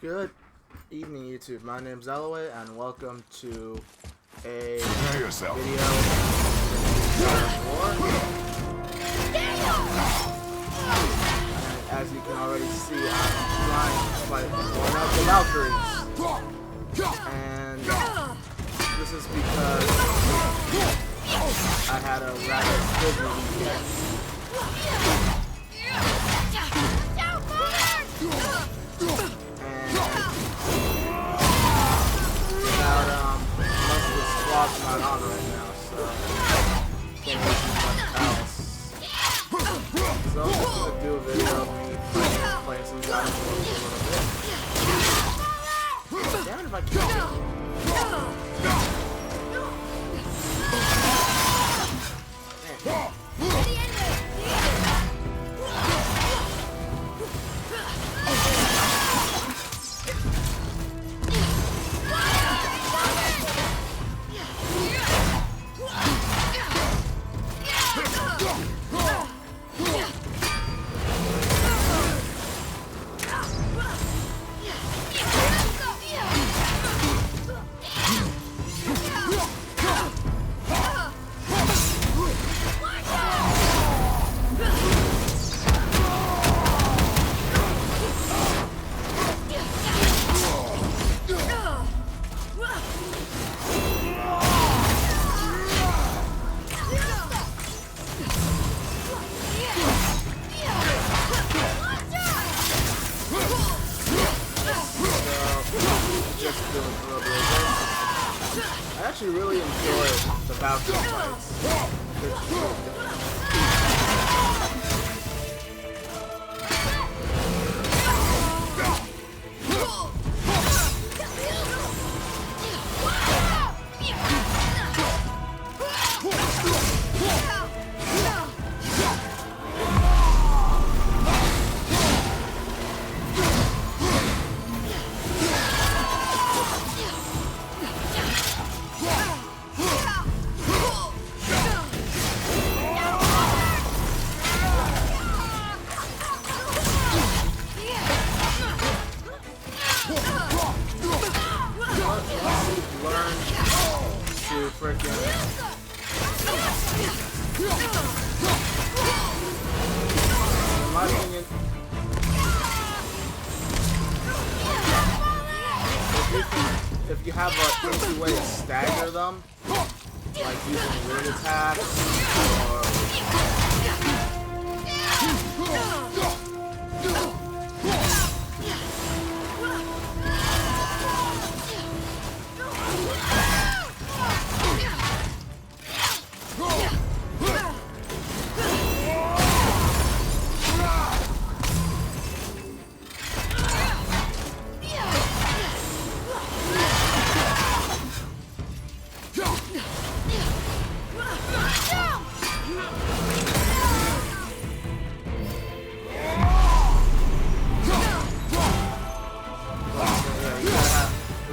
Good evening, YouTube. My name's Elway, and welcome to a Prepare yourself. video of war. And as you can already see, I'm trying to fight one of the Valkries. And this is because I had a rather busy weekend. Most of the squad's not on right now, so can't really do much else. So I'm just gonna do a video of me playing some guys for a little bit. Damn it if I can't. I actually really enjoy the Valkries fights. In my opinion, if you have an easy way to stagger them, like using wind attacks or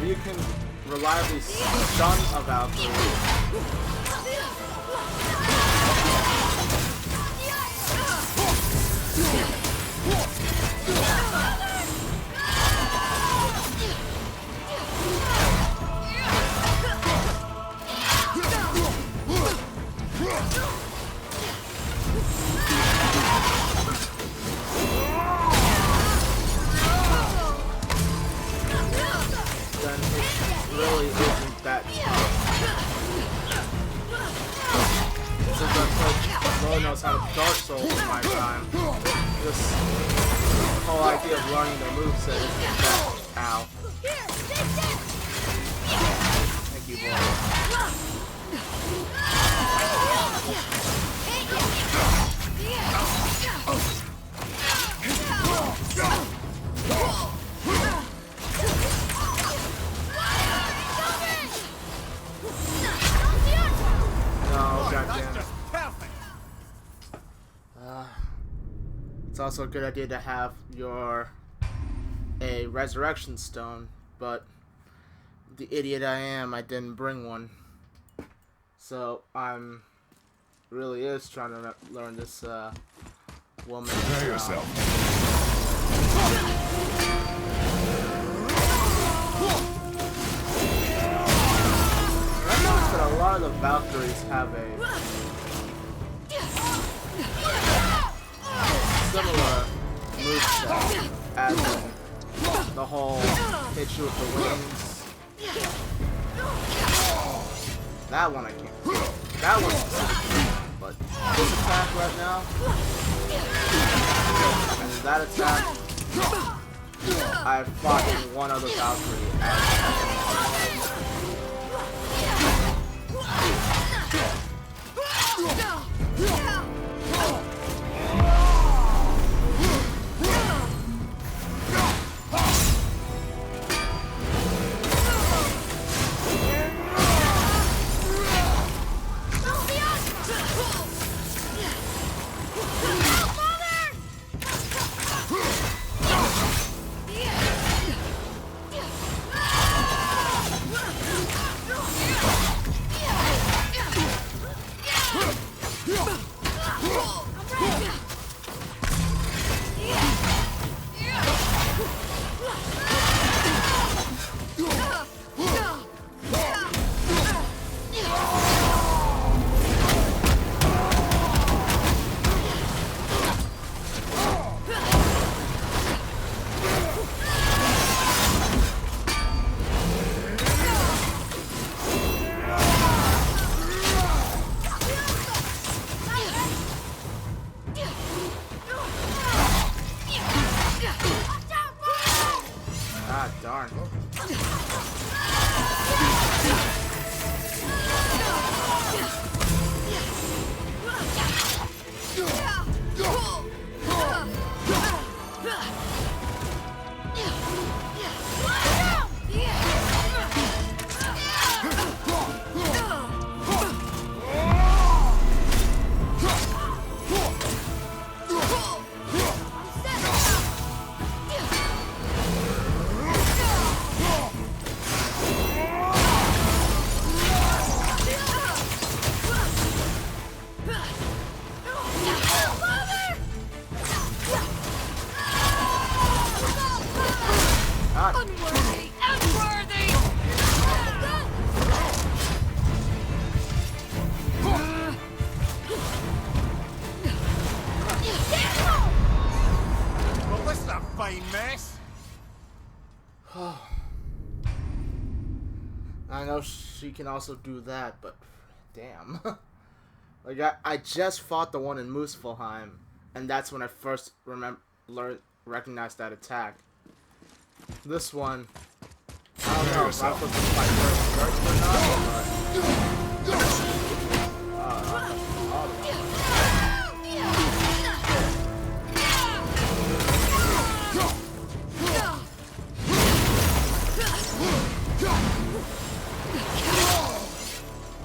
you can reliably stun a Valkyrie. Really isn't that since I played Lord knows how to Dark Souls in my time. This whole idea of learning the moveset isn't that. Ow. Thank you, boy. It's also a good idea to have a resurrection stone, but the idiot I am, I didn't bring one. So I'm really trying to learn this woman. Prepare yourself. Valkries have a similar moveset as in the whole hit you with the wings. That one I can't. That one's specific, but this attack right now, and that attack, I fought one other Valkyrie. Ah, darn. Unworthy! Unworthy! Well, this is a fine mess. I know she can also do that, but damn. Like I just fought the one in Muspelheim, and that's when I first recognized that attack. This one, I don't know if I put this fight first or not, but all of them.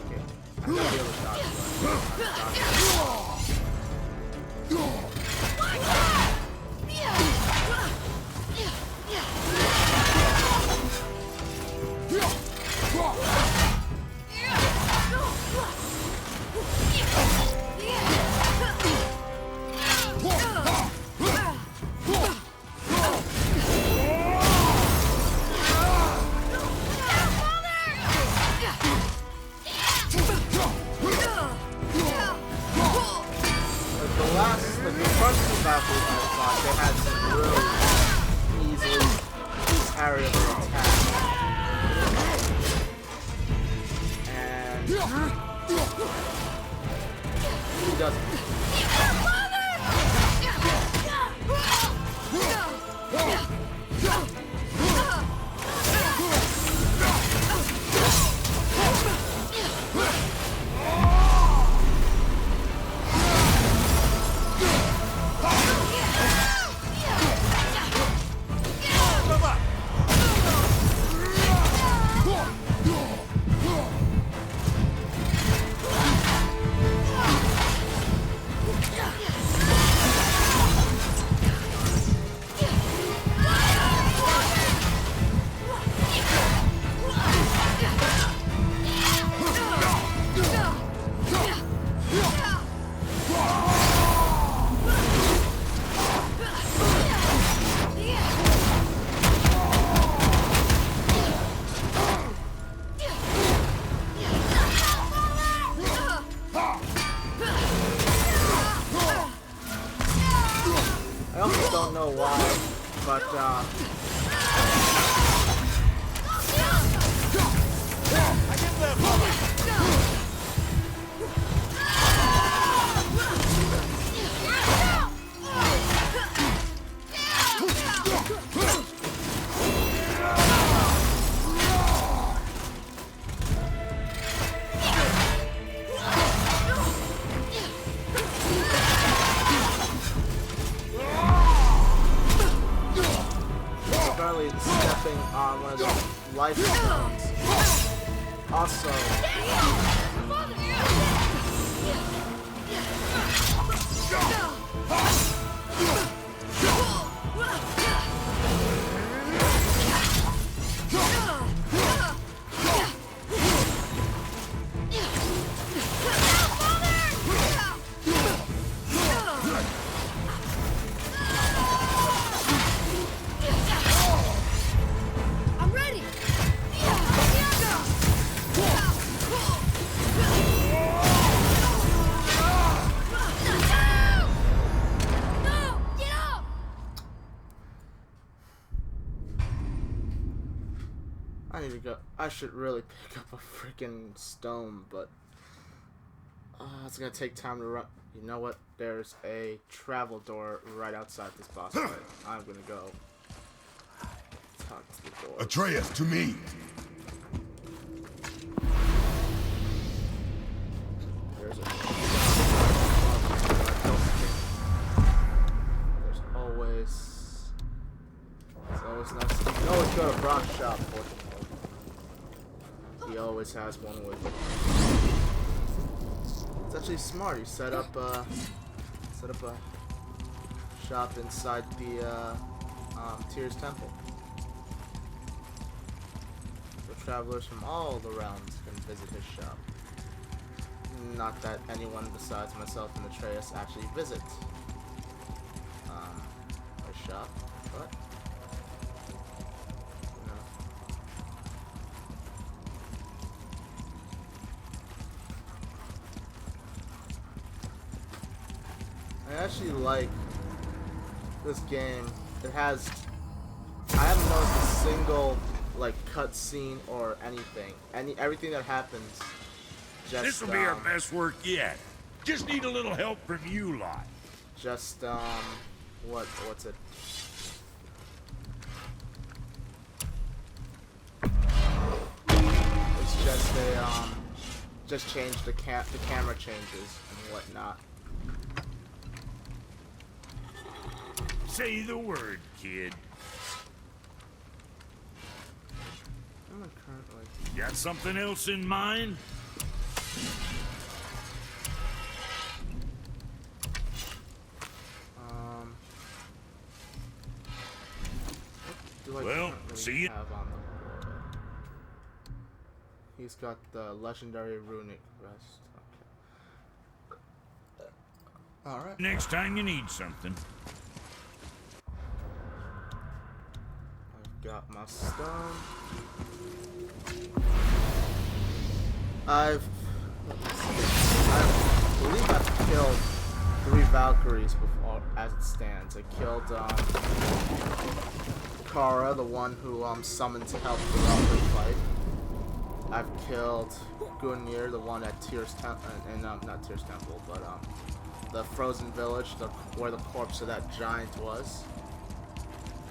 Okay, I got the other shots. The first two battles I fought, they had some really easily parryable attacks. And he doesn't. I get left. Barely stepping on one of those life stones. Also, I'm ready. No! Get up! I need to go. I should really pick up a freaking stone, but it's gonna take time to run. You know what? There's a travel door right outside this boss fight. I'm gonna go talk to the door. Atreus, to me. There's always. It's always nice. You can always go to Brock's shop, fortunately. He always has one with him. It's actually smart. He set up a shop inside the Tyr's temple. So travelers from all the realms can visit his shop. Not that anyone besides myself and Atreus actually visit our shop, but you know. I actually like this game. It has, I haven't noticed a single like cutscene or anything. Everything that happens just This'll be our best work yet. Just need a little help from you lot. just what's it? It's just a just change the camera changes and whatnot. Say the word, kid. I'm not currently. Got something else in mind? What do I Well, currently see ya. have on the board? He's got the legendary runic rest. Okay. All right. Next time you need something. I've got my stone. I believe I've killed 3 Valkyries before, as it stands. I killed Kara, the one who summoned to help the Valkyrie fight. I've killed Gungnir, the one at Tyr's temple, and not Tyr's temple, but the frozen village, where the corpse of that giant was.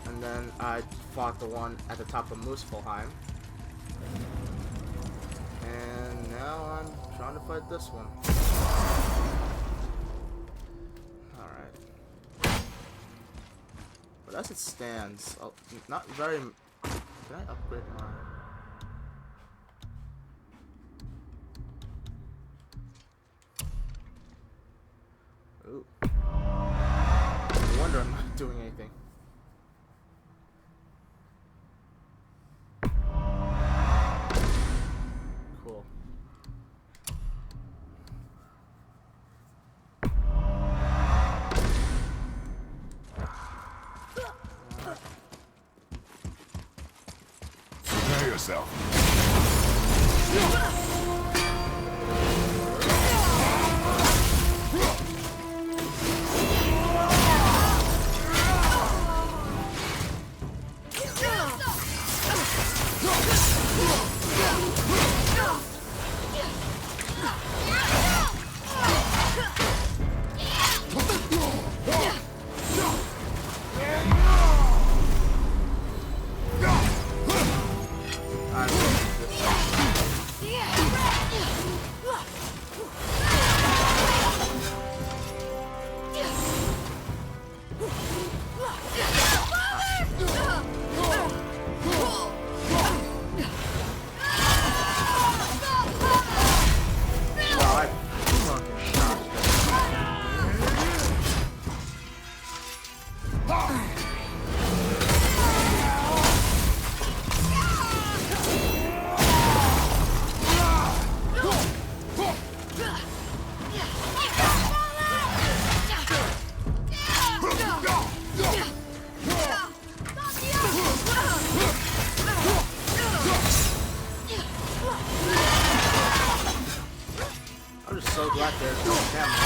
And then I fought the one at the top of Muspelheim. And now I'm trying to fight this one. Alright. But as it stands, not very... Can I upgrade my... Ooh. No wonder I'm not doing anything. Cool. Prepare yourself. out there throwing cameras.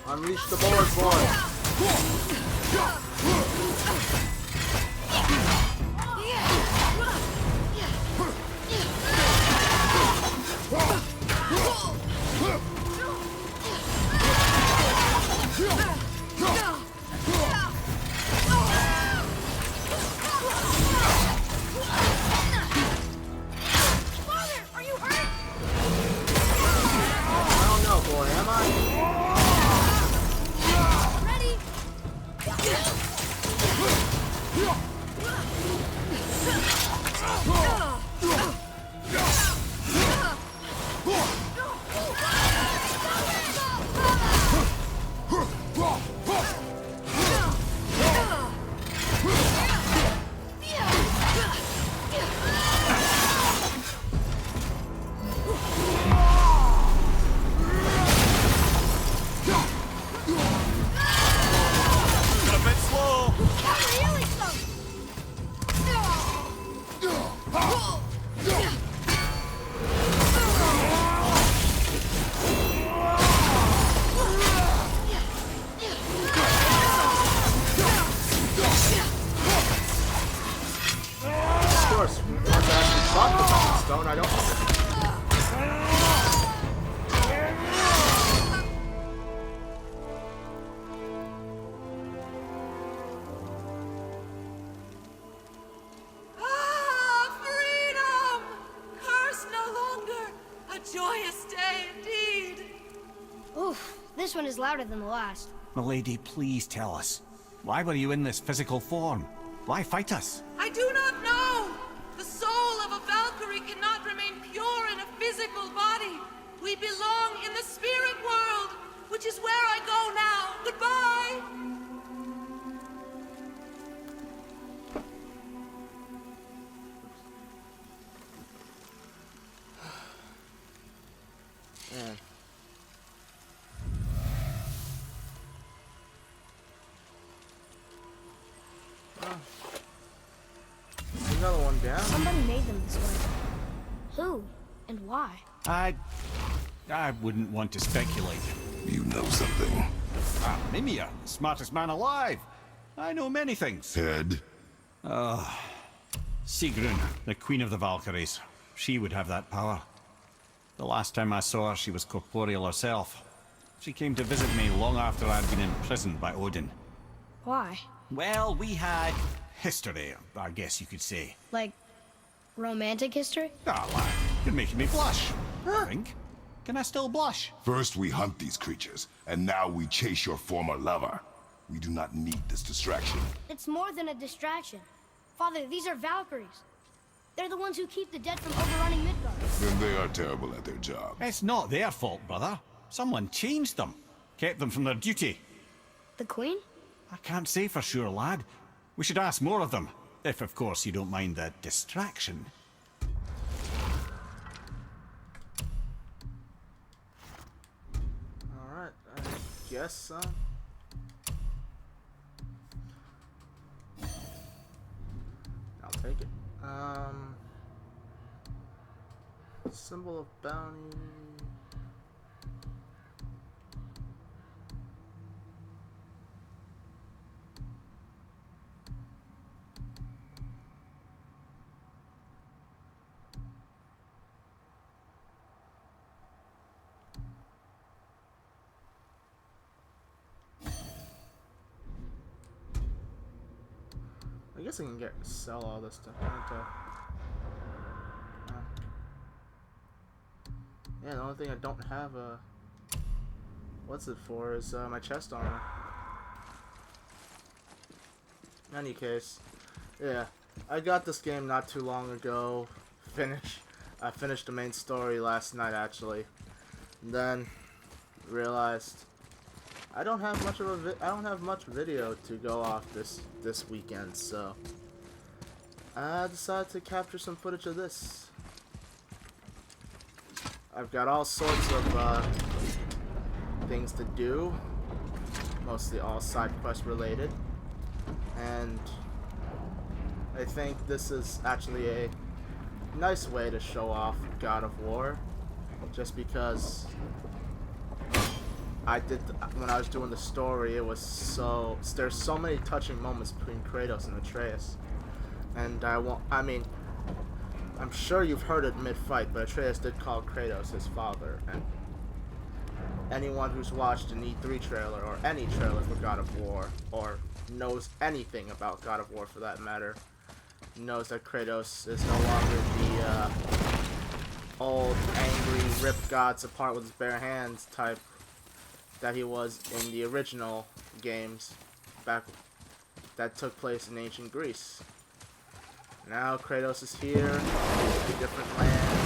Unleash the board, boy. Father, are you hurt? I don't know, boy. Am I? Ready? A bit slow. Really slow. Of course, once I actually fought the Mountain Stone, I don't. Freedom! Curse no longer! A joyous day indeed! Oof, this one is louder than the last. Milady, please tell us. Why were you in this physical form? Why fight us? I do not know! The soul of a Valkyrie cannot remain pure in a physical body. We belong in the spirit world, which is where I go now. Goodbye! Man. Oh. There's another one down. Somebody made them this way. Who? And why? I wouldn't want to speculate. You know something. Ah, Mimir, the smartest man alive. I know many things. Head? Sigrun, the queen of the Valkyries. She would have that power. The last time I saw her, she was corporeal herself. She came to visit me long after I'd been imprisoned by Odin. Why? Well, we had history, I guess you could say. Like, romantic history? Ah, lad, you're making me blush. I think. Can I still blush? First we hunt these creatures, and now we chase your former lover. We do not need this distraction. It's more than a distraction. Father, these are Valkyries. They're the ones who keep the dead from overrunning Midgard. Then they are terrible at their job. It's not their fault, brother. Someone changed them. Kept them from their duty. The Queen? I can't say for sure, lad. We should ask more of them. If, of course, you don't mind the distraction. Alright, I guess so. I'll take it. Symbol of bounty. guess I can sell all this stuff, can't I? Yeah, the only thing I don't have what's it for is my chest armor. In any case, yeah, I got this game not too long ago. I finished the main story last night actually. And then realized I don't have much video to go off this weekend, so I decided to capture some footage of this. I've got all sorts of things to do, mostly all side quest related, and I think this is actually a nice way to show off God of War, just because when I was doing the story, there's so many touching moments between Kratos and Atreus, and I'm sure you've heard it mid-fight, but Atreus did call Kratos his father, and anyone who's watched an E3 trailer, or any trailer for God of War, or knows anything about God of War for that matter, knows that Kratos is no longer the old, angry, rip gods apart with his bare hands type that he was in the original games that took place in ancient Greece. Now Kratos is here, a different land.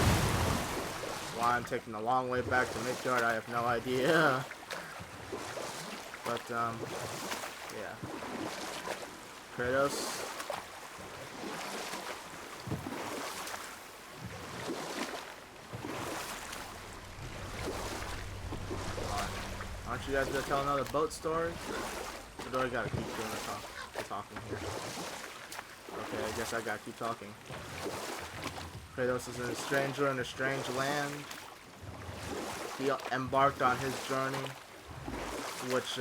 Why I'm taking a long way back to Midgard, I have no idea. But, yeah. Kratos. Aren't you guys gonna tell another boat story? Or do I gotta keep doing the talking here? Okay, I guess I gotta keep talking. Kratos is a stranger in a strange land. He embarked on his journey, which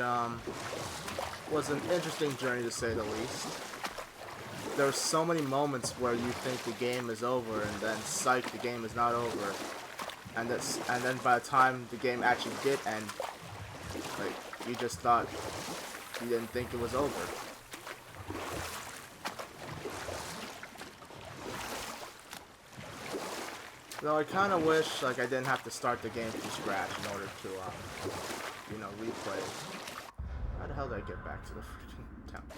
was an interesting journey to say the least. There's so many moments where you think the game is over, and then psych, the game is not over. And then by the time the game actually did end, like, you just thought you didn't think it was over. Though I kind of wish, like, I didn't have to start the game from scratch in order to, replay it. How the hell did I get back to the freaking temple?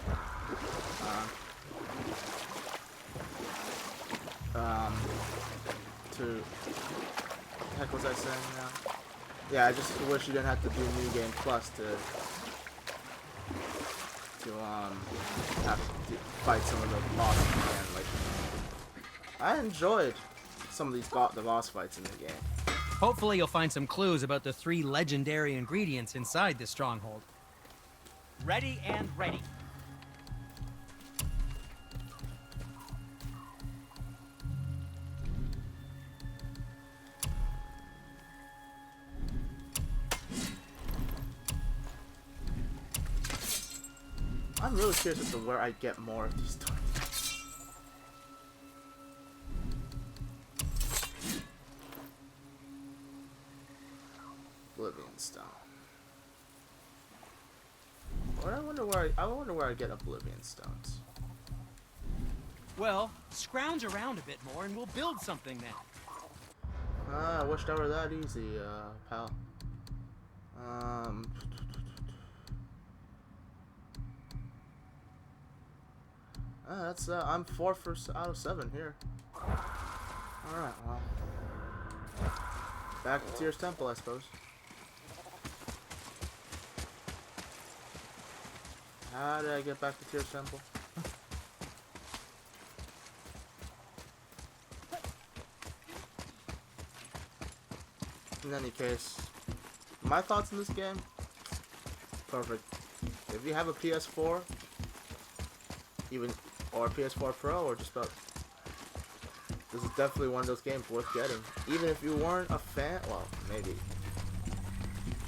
What the heck was I saying now? Yeah, I just wish you didn't have to do New Game Plus to have to fight some of the bosses again. Like, I enjoyed some of the boss fights in the game. Hopefully you'll find some clues about the 3 legendary ingredients inside this stronghold. Ready and ready. I'm really curious as to where I get more of these targets. Oblivion Stone. I wonder where I get Oblivion Stones. Well, scrounge around a bit more and we'll build something then. I wish that were that easy, pal. That's I'm 4 out of 7 here. Alright, well. Back to Tyr's Temple, I suppose. How did I get back to Tyr's Temple? In any case, my thoughts on this game? Perfect. If you have a PS4, or a PS4 Pro, or just about, this is definitely one of those games worth getting. Even if you weren't a fan, well, maybe.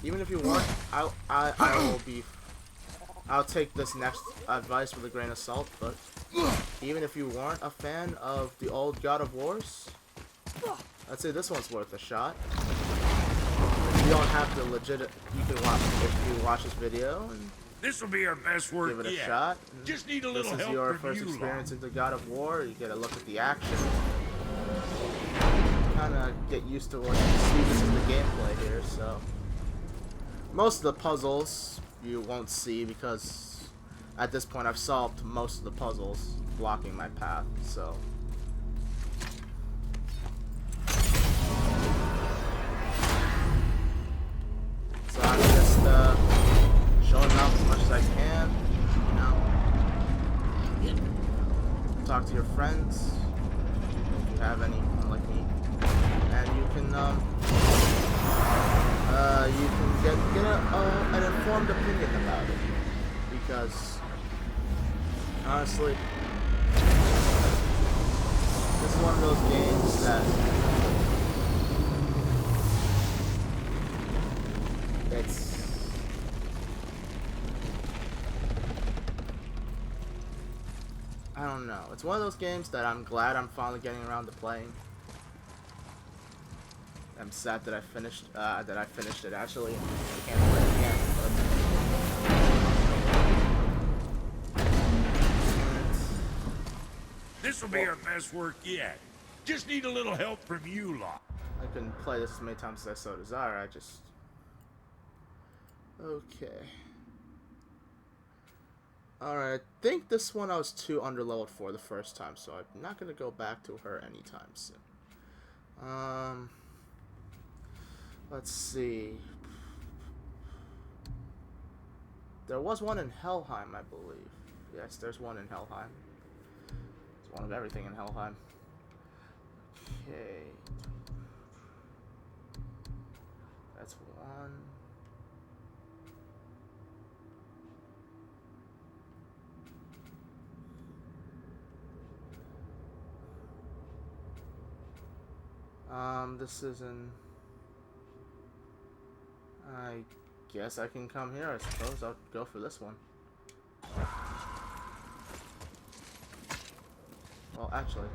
Even if you weren't, I'll take this next advice with a grain of salt, but even if you weren't a fan of the old God of Wars, I'd say this one's worth a shot. You don't have to you can watch, if you watch this video, and This'll be our best work give it a yet. shot. Just need a This little is help your from first you experience lot. into God of War. You get a look at the action. Kind of get used to what you see. This is the gameplay here, so most of the puzzles you won't see because at this point I've solved most of the puzzles blocking my path. So I'm just showing off as much as I can. You know, talk to your friends if you have any, unlike me, and you can get an informed opinion about it. Because honestly, this is one of those games that I don't know. It's one of those games that I'm glad I'm finally getting around to playing. I'm sad that I finished it actually. I can't play it again. This'll be our best work yet. Just need a little help from you lot. I can play this as many times as I so desire. I just okay. Alright, I think this one I was too underleveled for the first time, so I'm not gonna go back to her anytime soon. Let's see. There was one in Helheim, I believe. Yes, there's one in Helheim. There's one of everything in Helheim. Okay. That's one. This is in... I guess I can come here, I suppose. I'll go for this one. Well, actually...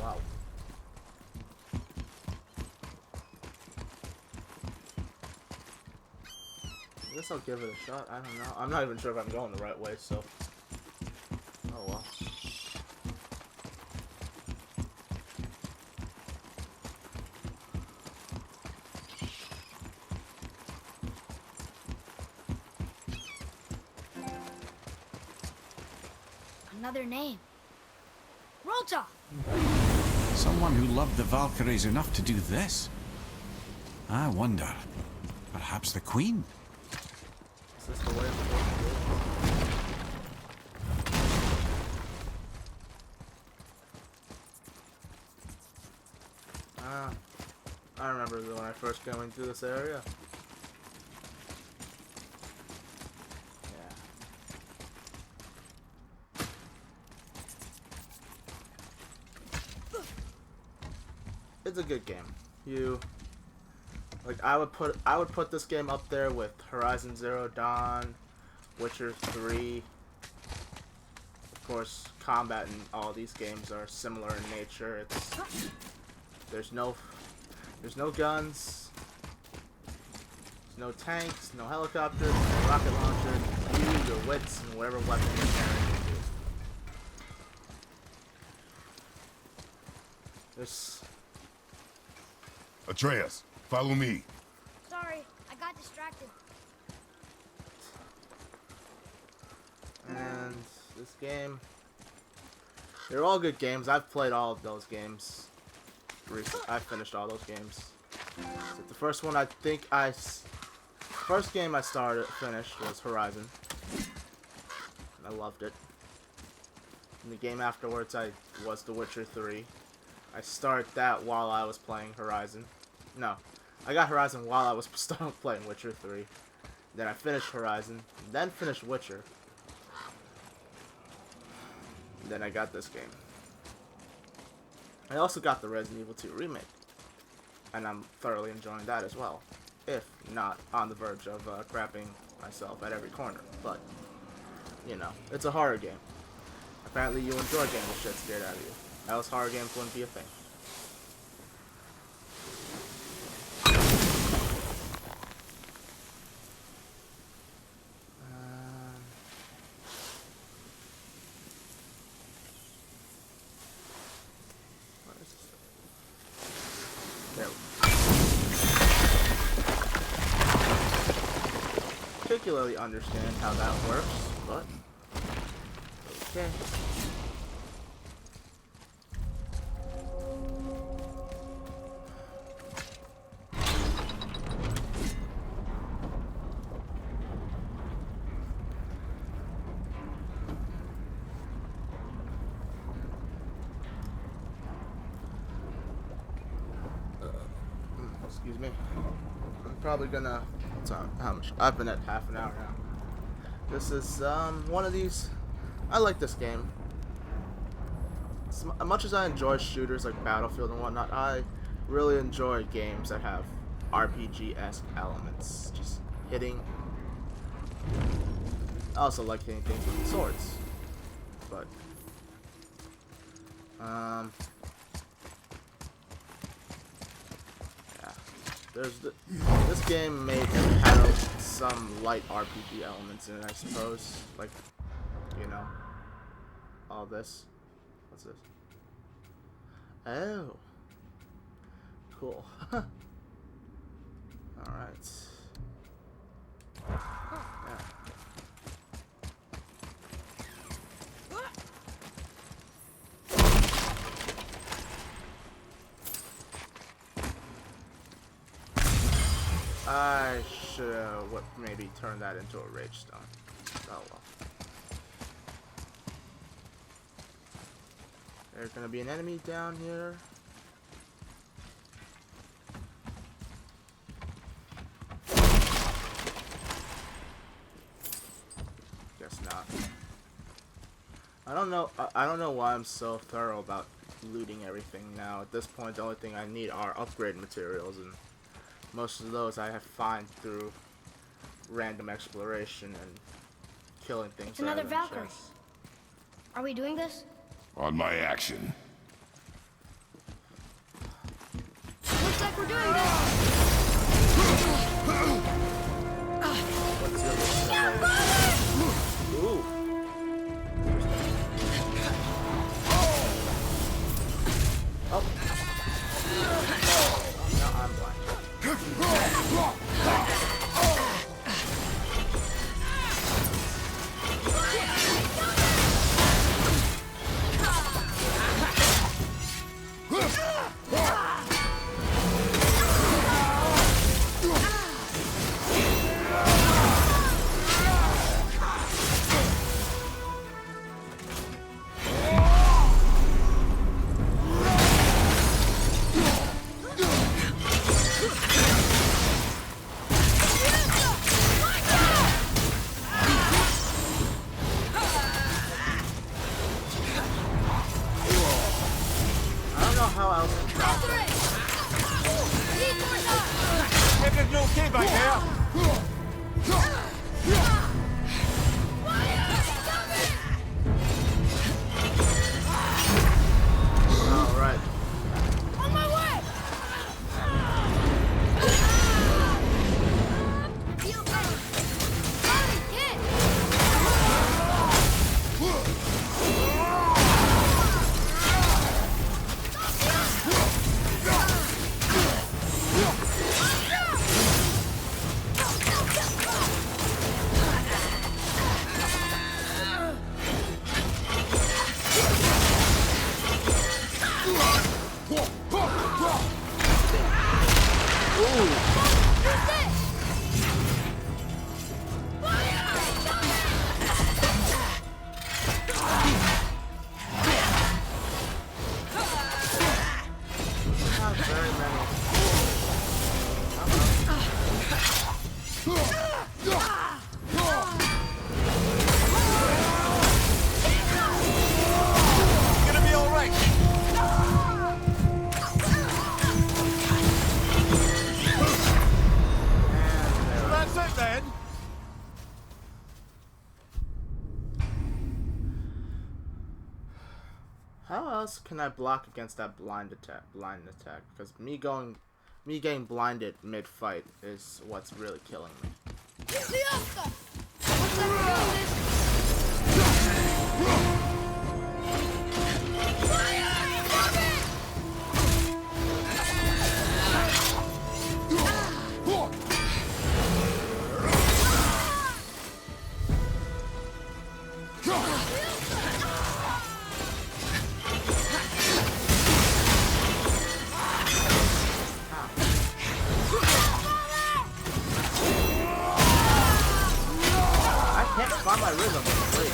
Wow. I guess I'll give it a shot. I don't know. I'm not even sure if I'm going the right way, so... Oh well. Another name. Rota! Someone who loved the Valkyries enough to do this. I wonder, perhaps the Queen? Is this the way it's supposed to be? I remember when I first going through this area. It's a good game. I would put this game up there with Horizon Zero Dawn, Witcher 3. Of course, combat in all these games are similar in nature. There's no guns, there's no tanks, no helicopters, no rocket launcher. You, your wits, and whatever weapon you're carrying with you. There's Atreus, follow me. Sorry, I got distracted. And this game, they're all good games. I've played all of those games. I finished all those games. So the first one first game I finished was Horizon. And I loved it. And the game afterwards was The Witcher 3. I started that while I was playing Horizon. No, I got Horizon while I was playing Witcher 3. Then I finished Horizon, then finished Witcher. Then I got this game. I also got the Resident Evil 2 remake. And I'm thoroughly enjoying that as well. If not on the verge of crapping myself at every corner. But, you know, it's a horror game. Apparently you enjoy getting the shit scared out of you. Else horror games wouldn't be a thing. What is this? There we go. Particularly understand how that works, but okay. Excuse me. I'm probably gonna. How much? I've been at half an hour now. This is one of these. I like this game. As much as I enjoy shooters like Battlefield and whatnot, I really enjoy games that have RPG-esque elements. Just hitting. I also like hitting things with swords, but this game may have some light RPG elements in it, I suppose. Like, you know, all this. What's this? Oh, cool. All right. Yeah. I should maybe turn that into a rage stone. Oh well. There's gonna be an enemy down here. Guess not. I don't know. I don't know why I'm so thorough about looting everything now. At this point, the only thing I need are upgrade materials, and most of those I have found through random exploration and killing things. It's another rather than Valkyrie. chests. Are we doing this? On my action. Looks like we're doing this. What's your Ooh. Oh. No, I'm blind. How else can I block against that blind attack? Because me getting blinded mid-fight is what's really killing me. I can't find my rhythm with the blade.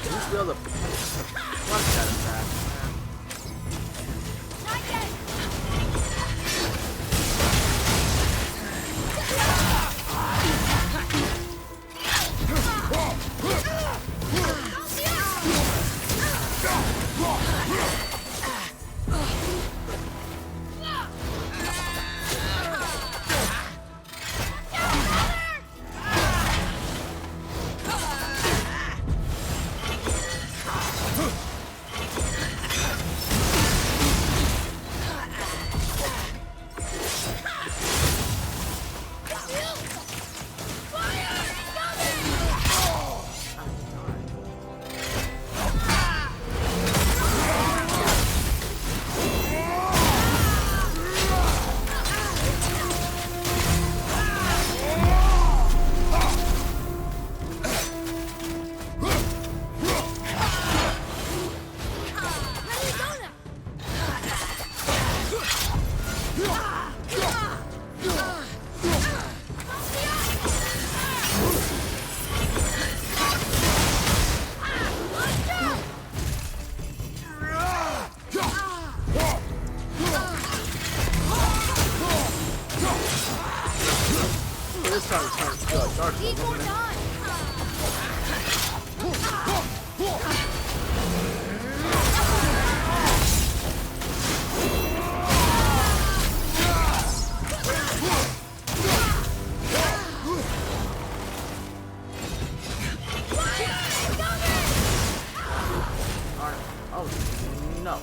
Just be able to punch that attack, man. This time it's trying to kill a dark Need more time. Oh, no.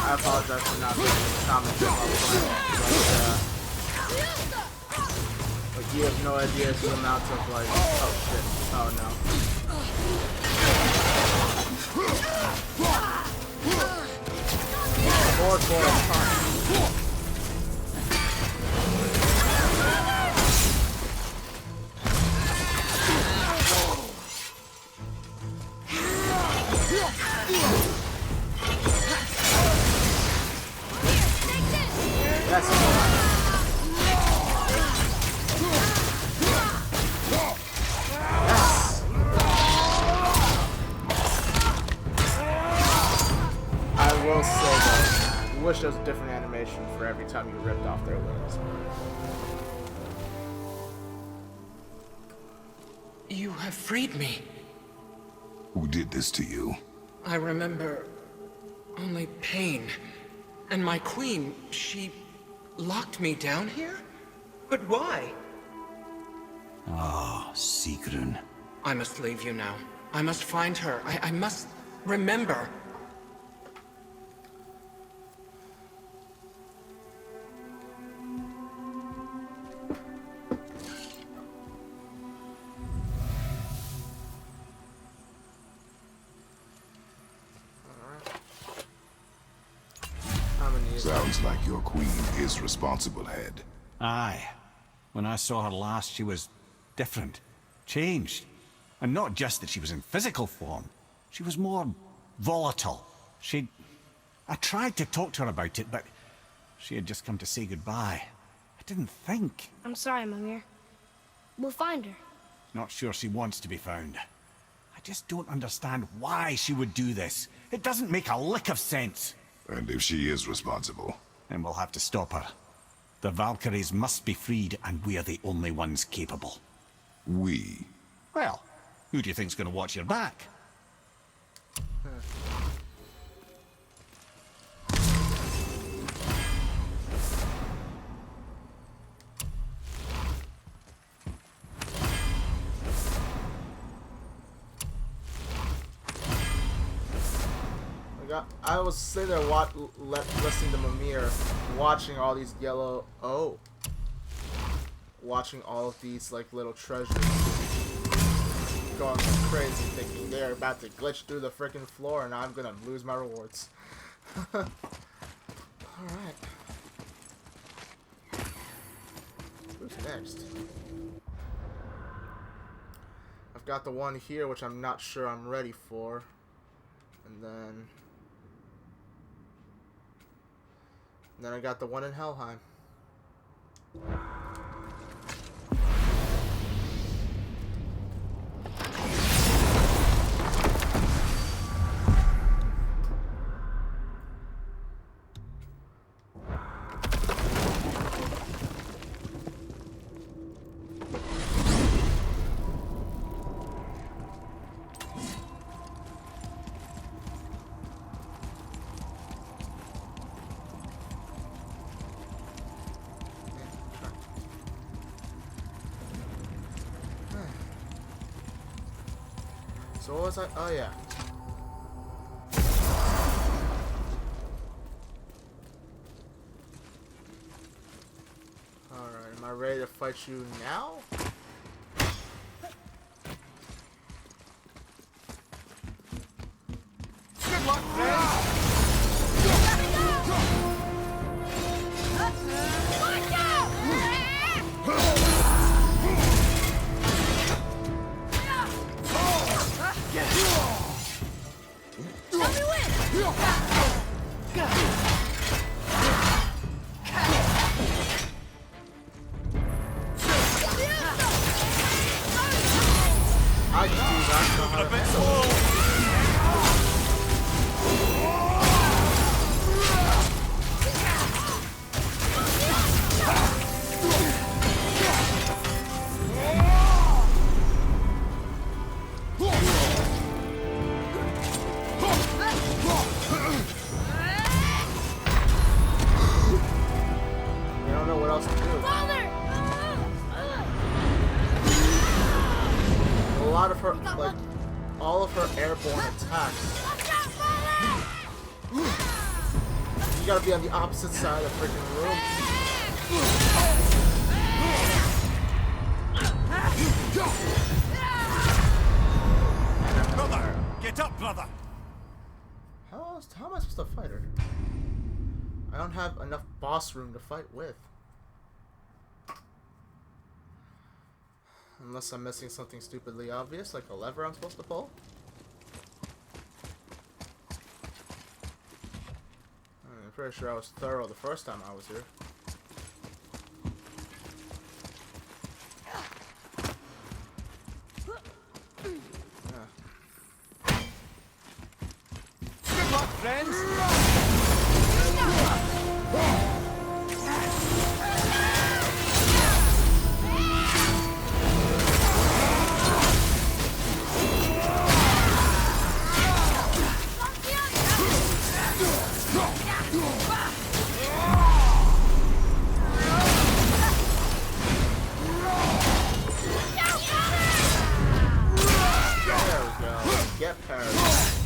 I apologize for not being commenting while playing, but like you have no idea the amount of like, oh shit, oh no. Forward, time. Yes. I will say that I wish there was a different animation for every time you ripped off their limbs. You have freed me. Who did this to you? I remember only pain. And my queen, she locked me down here? But why? Ah, Sigrun. I must leave you now. I must find her. I must remember. Sounds like your queen is responsible, Head. Aye. When I saw her last, she was different. Changed. And not just that she was in physical form. She was more volatile. I tried to talk to her about it, but she had just come to say goodbye. I didn't think. I'm sorry, Mimir. We'll find her. Not sure she wants to be found. I just don't understand why she would do this. It doesn't make a lick of sense. And if she is responsible? Then we'll have to stop her. The Valkyries must be freed, and we're the only ones capable. We? Well, who do you think's gonna watch your back? I was sitting there listening to Mimir, watching all these watching all of these like little treasures, going crazy, thinking they're about to glitch through the freaking floor, and I'm gonna lose my rewards. All right, who's next? I've got the one here, which I'm not sure I'm ready for, and then I got the one in Helheim. So what was I? Oh yeah. Alright, am I ready to fight you now? Good luck, friends! I do not know how to handle it. I don't know what else to do. A lot of her, like, all of her airborne attacks. You gotta be on the opposite side of the freaking room. Brother! Get up, brother! How am I supposed to fight her? I don't have enough boss room to fight with. Unless I'm missing something stupidly obvious, like a lever I'm supposed to pull. I'm pretty sure I was thorough the first time I was here. Good luck, friends! There we go. Get paralyzed.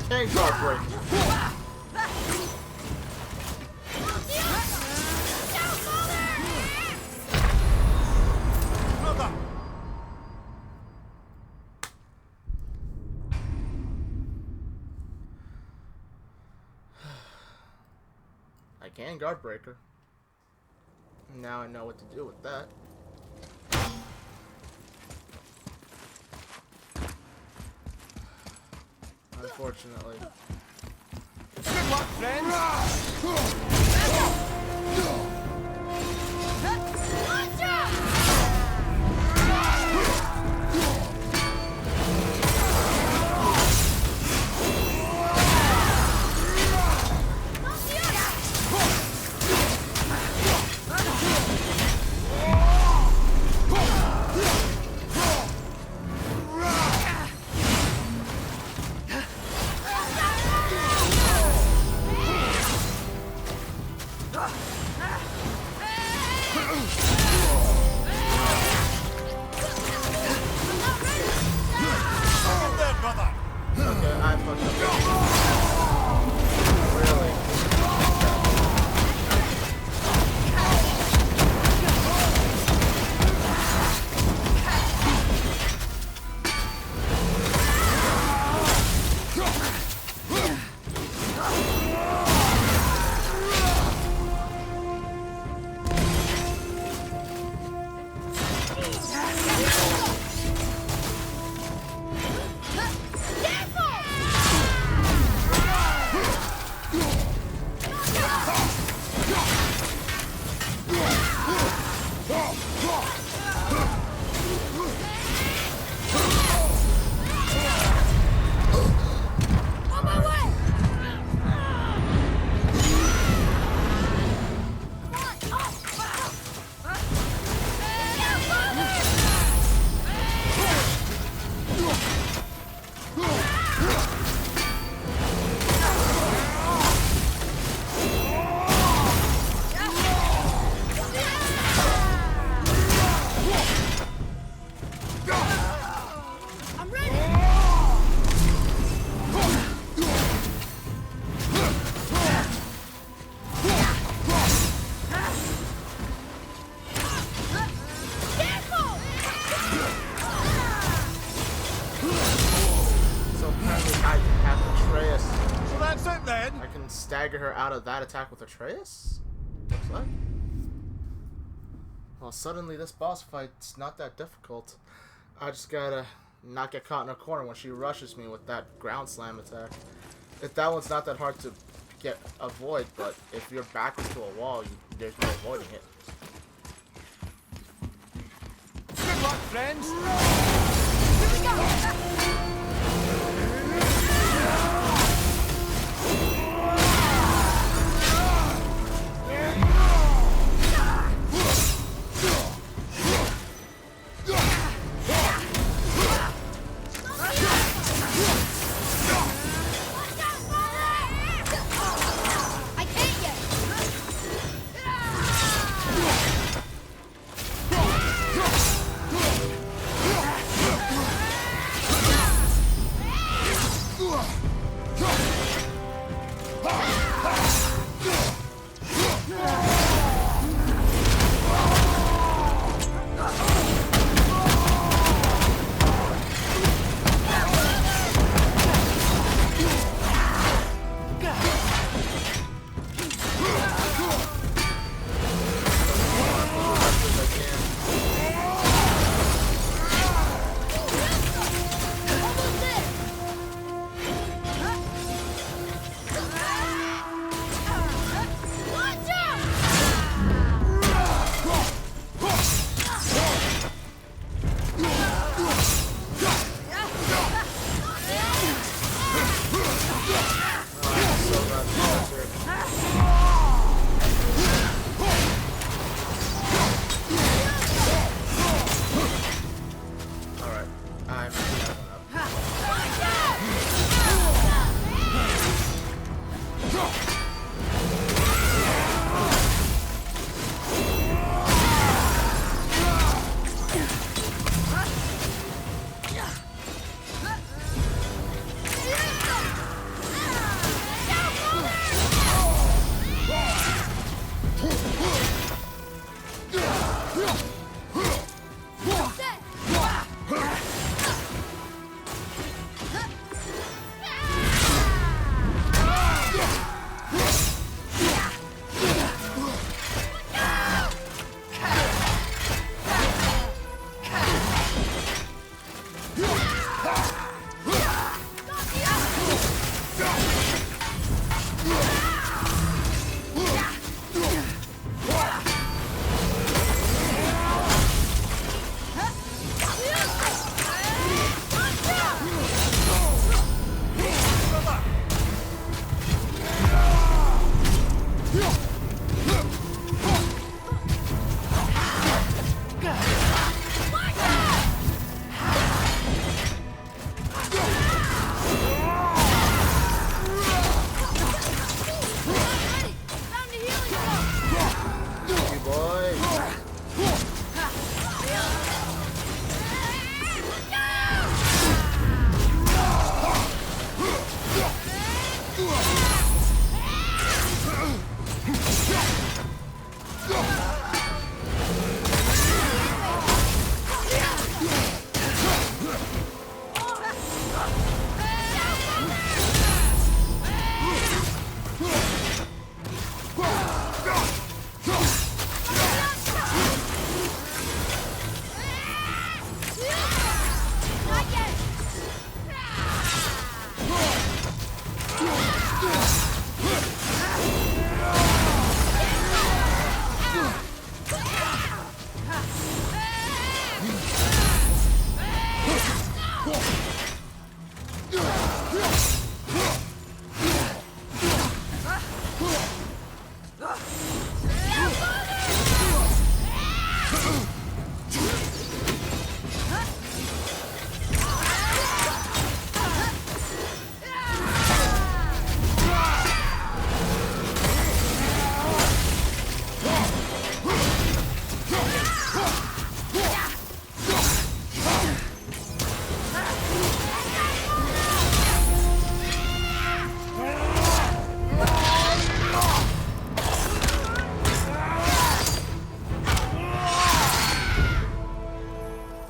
can't guard break. Brother! I can guard breaker. Now I know what to do with that. Unfortunately. Good luck, friends! Okay, I fucked up. Really? Stagger her out of that attack with Atreus? Looks like. Well, suddenly this boss fight's not that difficult. I just gotta not get caught in a corner when she rushes me with that ground slam attack. If that one's not that hard to avoid, but if you're backwards to a wall, there's no avoiding it. Good luck, friends! Here we go!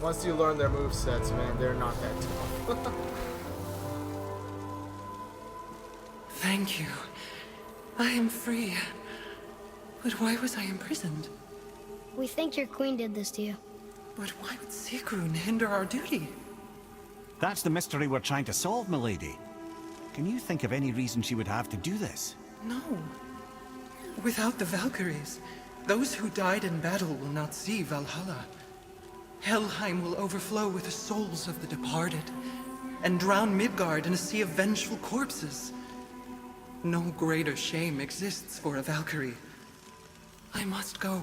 Once you learn their movesets, man, they're not that tough. Thank you. I am free. But why was I imprisoned? We think your queen did this to you. But why would Sigrun hinder our duty? That's the mystery we're trying to solve, milady. Can you think of any reason she would have to do this? No. Without the Valkyries, those who died in battle will not see Valhalla. Helheim will overflow with the souls of the departed, and drown Midgard in a sea of vengeful corpses. No greater shame exists for a Valkyrie. I must go.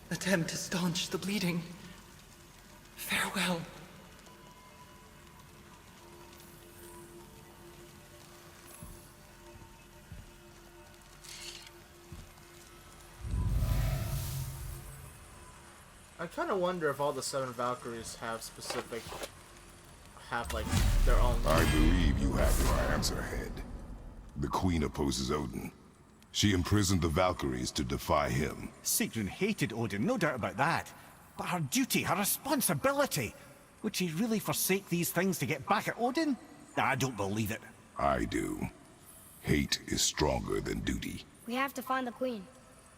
Attempt to staunch the bleeding. Farewell. I kind of wonder if all the 7 Valkyries have like their own. I believe you have your answer, Head. The Queen opposes Odin. She imprisoned the Valkyries to defy him. Sigrun hated Odin, no doubt about that. But her duty, her responsibility. Would she really forsake these things to get back at Odin? I don't believe it. I do. Hate is stronger than duty. We have to find the queen.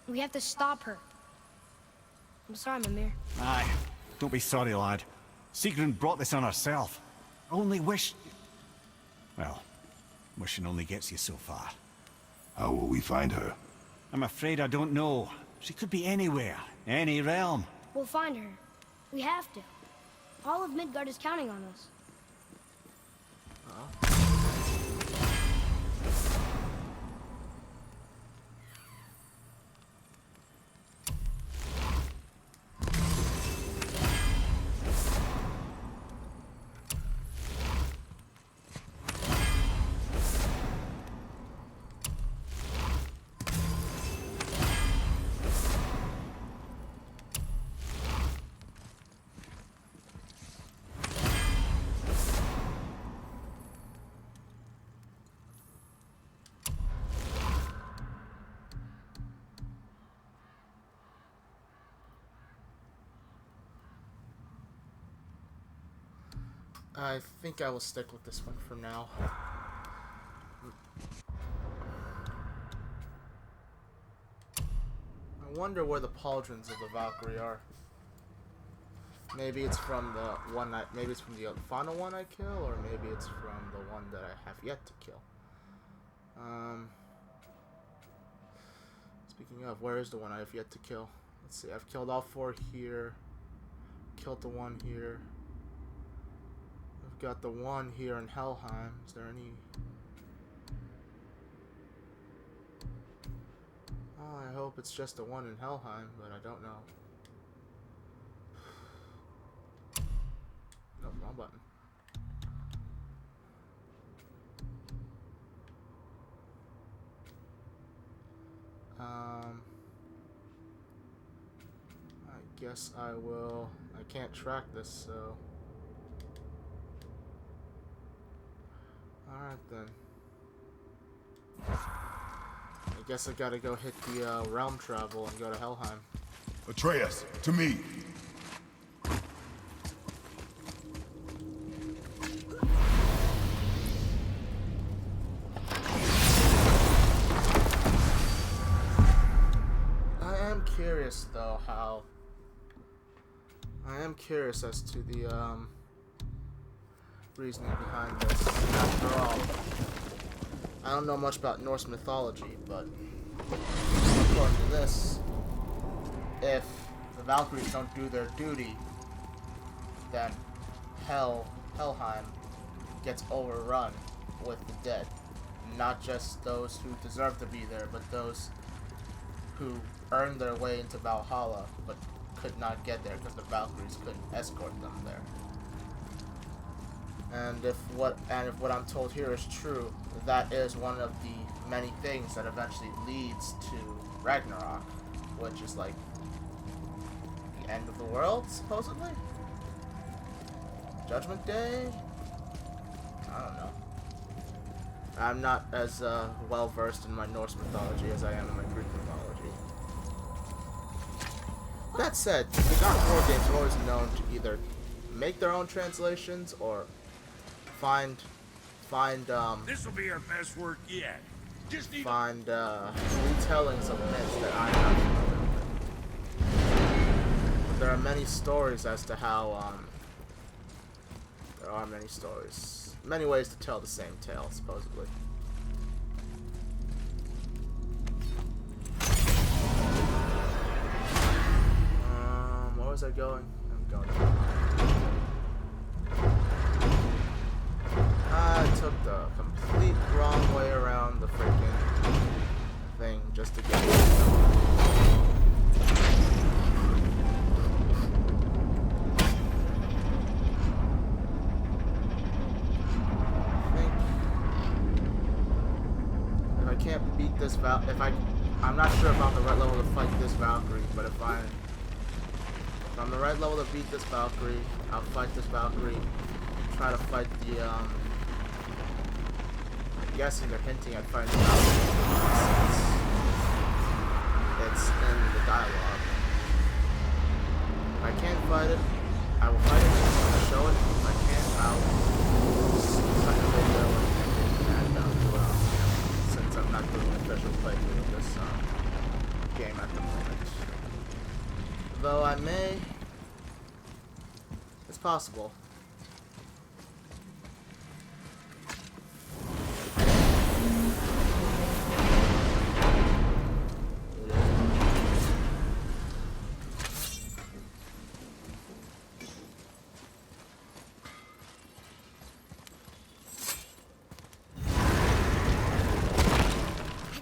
We have to stop her. I'm sorry, Mimir. Aye. Don't be sorry, lad. Sigrun brought this on herself. I only wish... Well, wishing only gets you so far. How will we find her? I'm afraid I don't know. She could be anywhere, any realm. We'll find her. We have to. All of Midgard is counting on us. I think I will stick with this one for now. I wonder where the pauldrons of the Valkyrie are. Maybe it's from the one maybe it's from the final one I kill, or maybe it's from the one that I have yet to kill. Speaking of, where is the one I have yet to kill? Let's see, I've killed all 4 here. Killed the one here. I've got the one here in Helheim. Is there any... Oh, I hope it's just the one in Helheim, but I don't know. Nope, wrong button. I guess I will... I can't track this, so... Alright then. I guess I gotta go hit the realm travel and go to Helheim. Atreus, to me! curious though how. I am curious as to the reasoning behind this. After all, I don't know much about Norse mythology, but according to this, if the Valkyries don't do their duty, then Helheim gets overrun with the dead. Not just those who deserve to be there, but those who earned their way into Valhalla, but could not get there because the Valkyries couldn't escort them there. And if what I'm told here is true, that is one of the many things that eventually leads to Ragnarok, which is like the end of the world, supposedly? Judgment Day? I don't know. I'm not as well versed in my Norse mythology as I am in my Greek mythology. That said, the God of War games are always known to either make their own translations or find This'll be our best work yet. Just need retellings of myths that I'm not familiar with. But there are many stories as to how there are many stories. Many ways to tell the same tale, supposedly. Where was I going? I'm going. I took the complete wrong way around the freaking thing just to get it. Can't beat this I'm not sure if I'm the right level to fight this Valkyrie, but if I'm the right level to beat this Valkyrie, I'll fight this Valkyrie, try to fight the I'm guessing they're hinting at fighting the Valkyrie since it's in the dialogue. If I can't fight it, I will fight it, I'll show it. If I can't, I'll cut the video and do it on. I'm not doing an official playthrough of this game at the moment. Though I may. It's possible.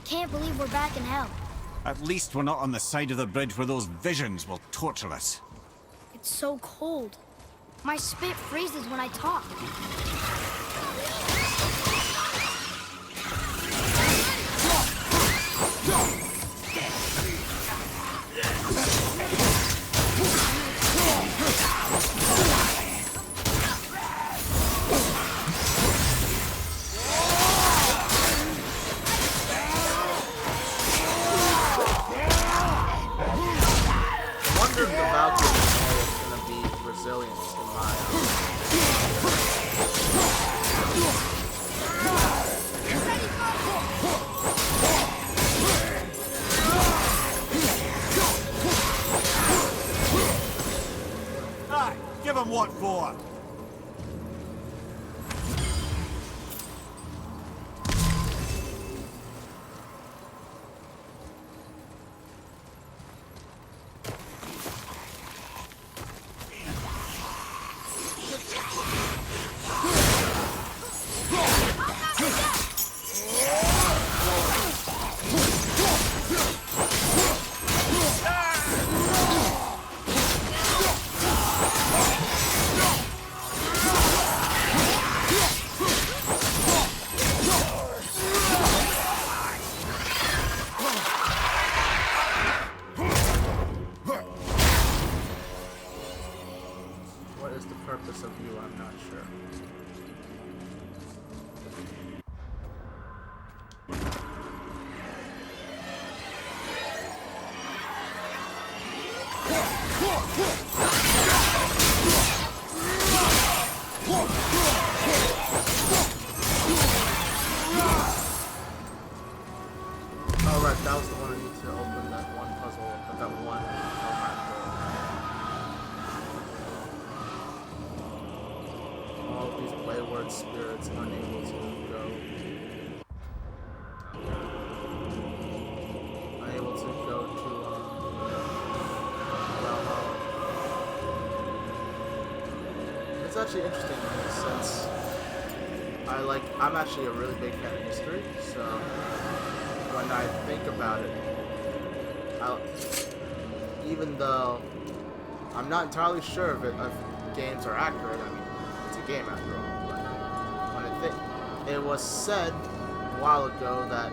Can't believe we're back in hell. At least we're not on the side of the bridge where those visions will torture us. It's so cold. My spit freezes when I talk. Give him what for? Purpose of you, I'm not sure. Alright, if that was the one I need to open that one puzzle, but that one all of these wayward spirits unable to go. Unable to go to Valhalla. It's actually interesting in the sense I'm actually a really big fan of history, so when I think about it, even though I'm not entirely sure if games are accurate, I mean, it's a game after all, but when I think, it was said a while ago that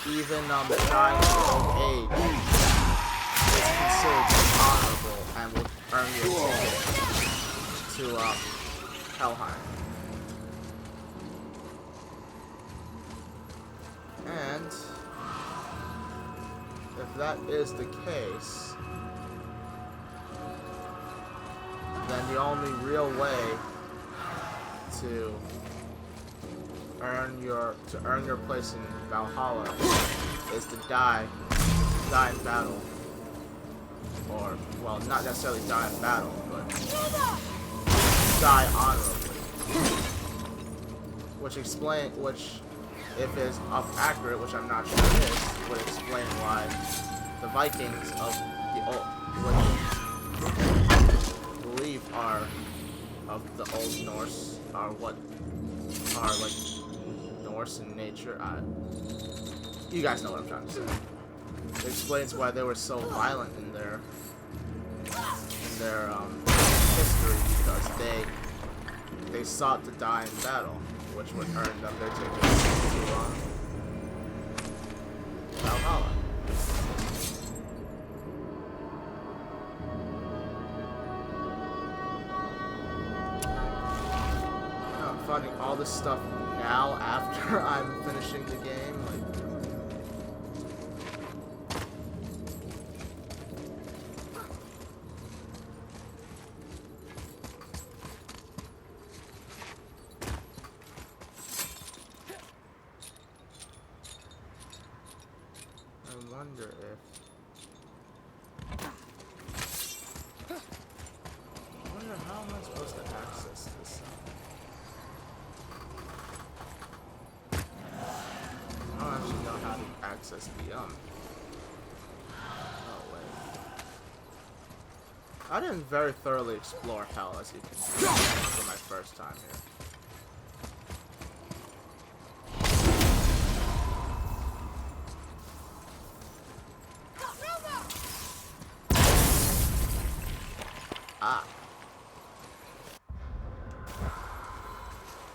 even dying at old age is considered honorable and will earn you a ticket to Helheim. And if that is the case, then the only real way to earn your place in Valhalla is to die in battle. Or, well, not necessarily die in battle, but die honorably. Which, if is accurate, which I'm not sure it is, would explain why the Vikings of the old, which I believe are of the Old Norse, are what are like Norse in nature. You guys know what I'm trying to say. It explains why they were so violent in their history, because they sought to die in battle, which would earn them their tickets to Valhalla. I'm finding all this stuff now after I'm finishing the game. Like, I wonder how am I supposed to access this? I don't actually know how to access the Oh wait. I didn't very thoroughly explore hell, as you can see, for my first time here. Ah.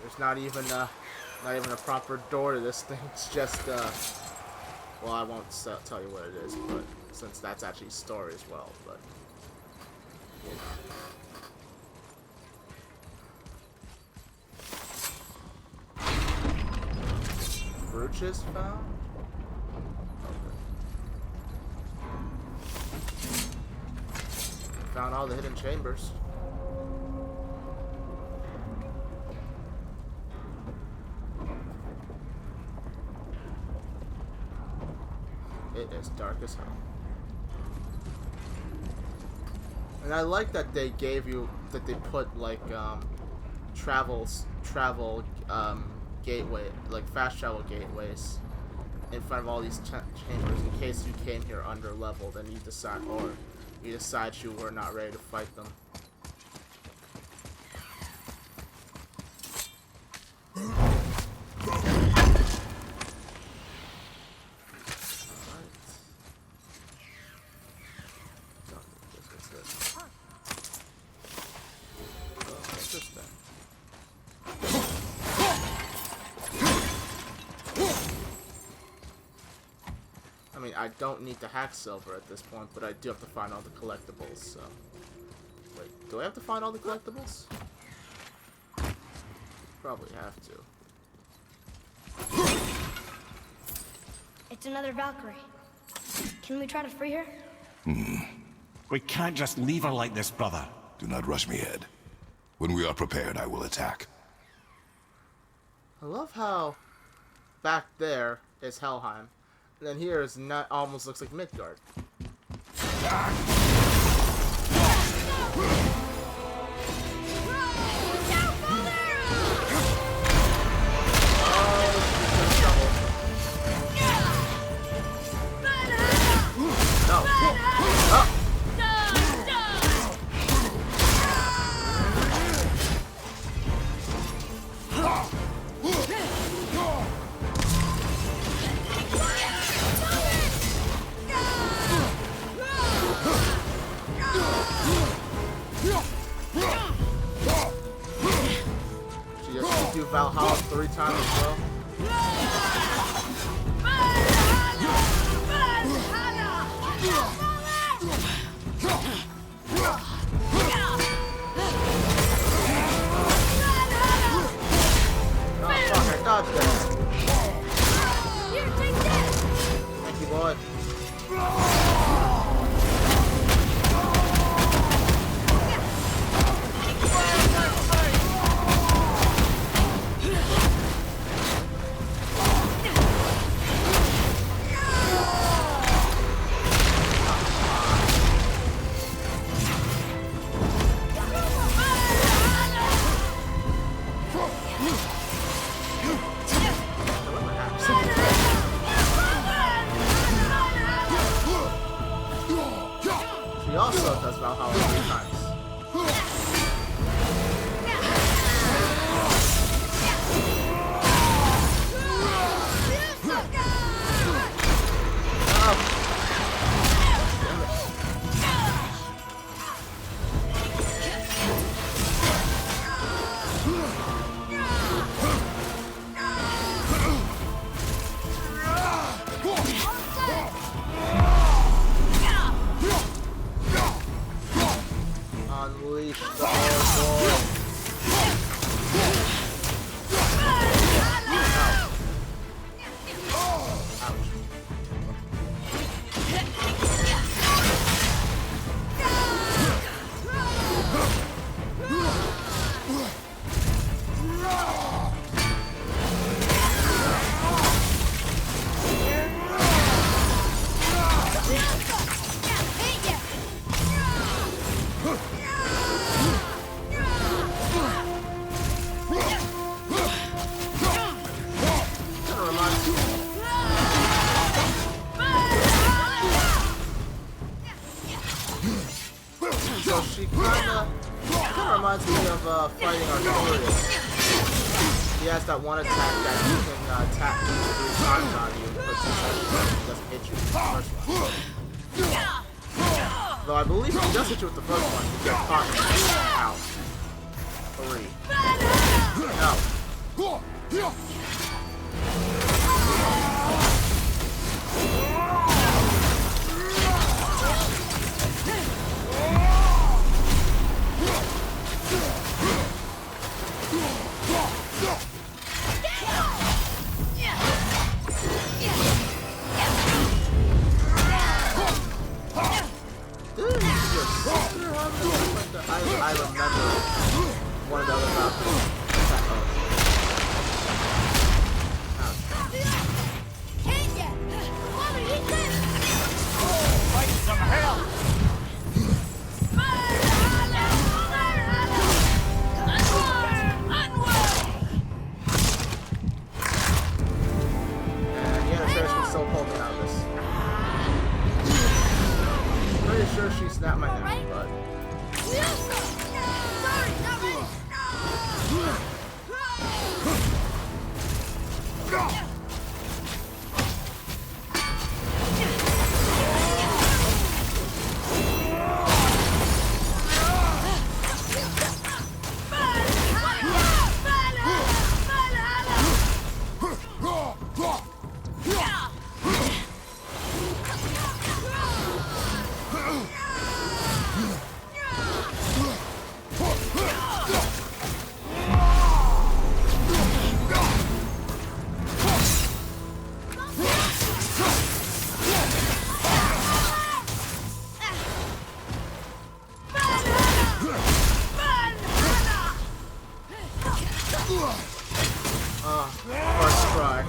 There's not even a proper door to this thing. It's just well, I won't tell you what it is, but since that's actually story as well, but you know. Brooches found? Found all the hidden chambers. It is dark as hell. And I like that they put like travel gateway, like fast travel gateways in front of all these chambers in case you came here under leveled and you decide you were not ready to fight them. I mean, I don't need to hack silver at this point, but I do have to find all the collectibles, so... Wait, do I have to find all the collectibles? Probably have to. It's another Valkyrie. Can we try to free her? We can't just leave her like this, brother. Do not rush me, Ed. When we are prepared, I will attack. I love how back there is Helheim, and then here is not almost looks like Midgard. No. Oh. She just do Valhalla 3 times as well. Oh fuck, I dodged that. Thank you, boy. She also does Valhalla 3 times. Unleash the whole So she kinda reminds me of fighting Artorias. He has that one attack that you can attack 3 times on you, but she doesn't hit you with the first one. Though I believe he does hit you with the first one, you get caught out. 3. No. I remember one of the other Valkyries. Fight some hell! And yeah, Trash still poking out this. Pretty sure she snapped my neck, but. First try.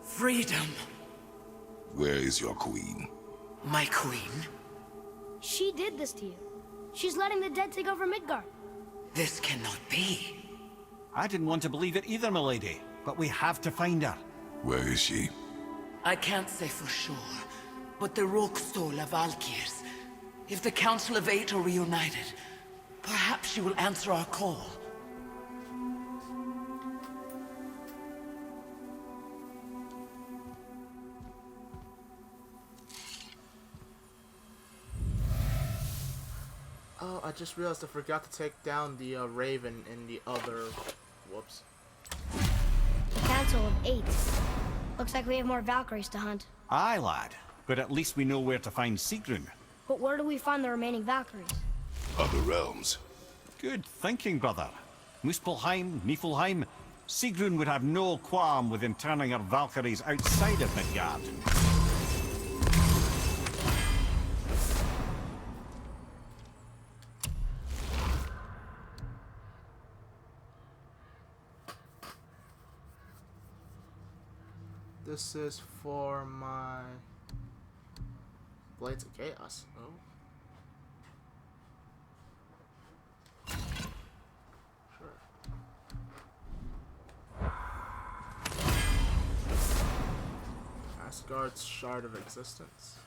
Freedom, Where is your queen? my queen. She did this to you. She's letting the dead take over Midgard. This cannot be. I didn't want to believe it either, milady. But we have to find her. Where is she? I can't say for sure, but the Rokstol of Valkries. If the Council of Eight are reunited, perhaps she will answer our call. Oh, I just realized I forgot to take down the Raven in the other... Whoops. The Council of Eight. Looks like we have more Valkyries to hunt. Aye, lad. But at least we know where to find Sigrun. But where do we find the remaining Valkyries? Other realms. Good thinking, brother. Muspelheim, Niflheim. Sigrun would have no qualm with interning her Valkyries outside of Midgard. This is for my Blades of Chaos. Oh. Sure. Asgard's Shard of Existence.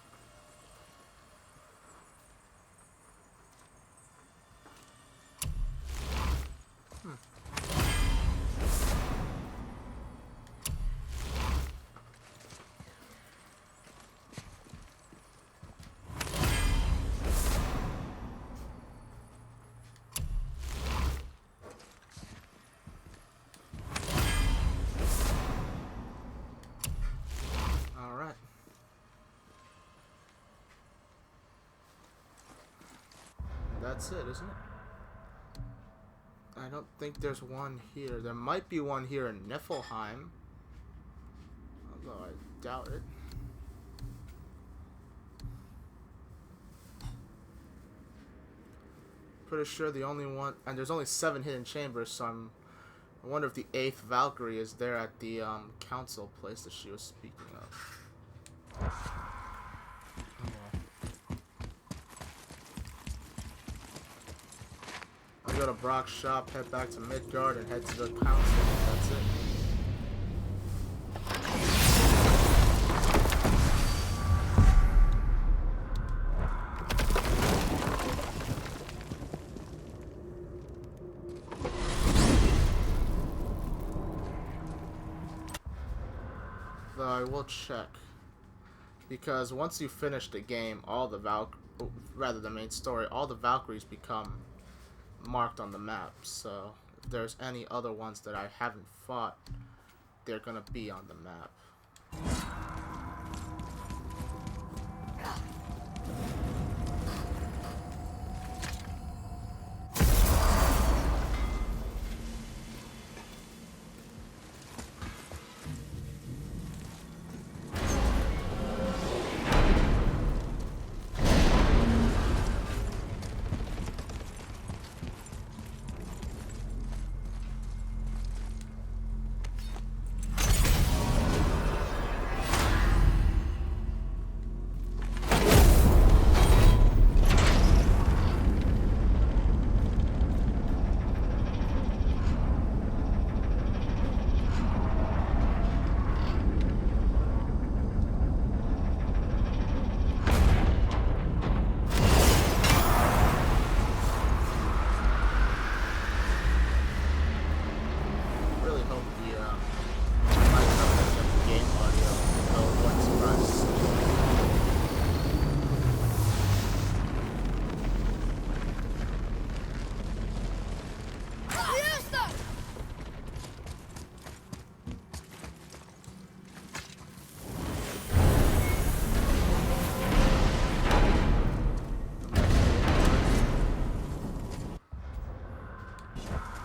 That's it, isn't it? I don't think there's one here. There might be one here in Niflheim. Although I doubt it. Pretty sure the only one... And there's only 7 hidden chambers, so I wonder if the 8th Valkyrie is there at the council place that she was speaking of. I'll go to Brock's shop, head back to Midgard, and head to the council. That's it. Though I will check. Because once you finish the game, all the rather the main story, all the Valkyries become marked on the map, so if there's any other ones that I haven't fought, they're gonna be on the map.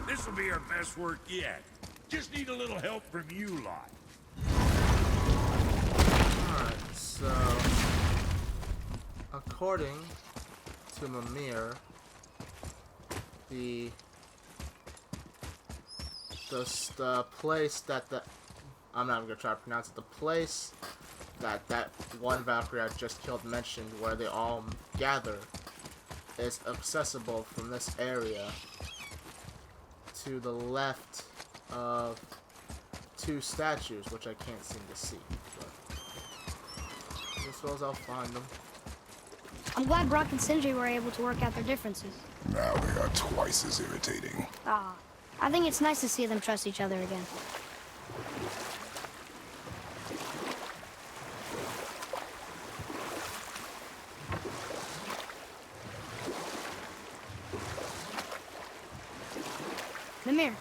This'll be our best work yet. Just need a little help from you lot. Alright, so according to Mimir, the place that I'm not even gonna try to pronounce it. The place that one Valkyrie I just killed mentioned, where they all gather, is accessible from this area to the left of two statues, which I can't seem to see. But I suppose I'll find them. I'm glad Brock and Sindri were able to work out their differences. Now they are twice as irritating. Ah, I think it's nice to see them trust each other again. Mimir,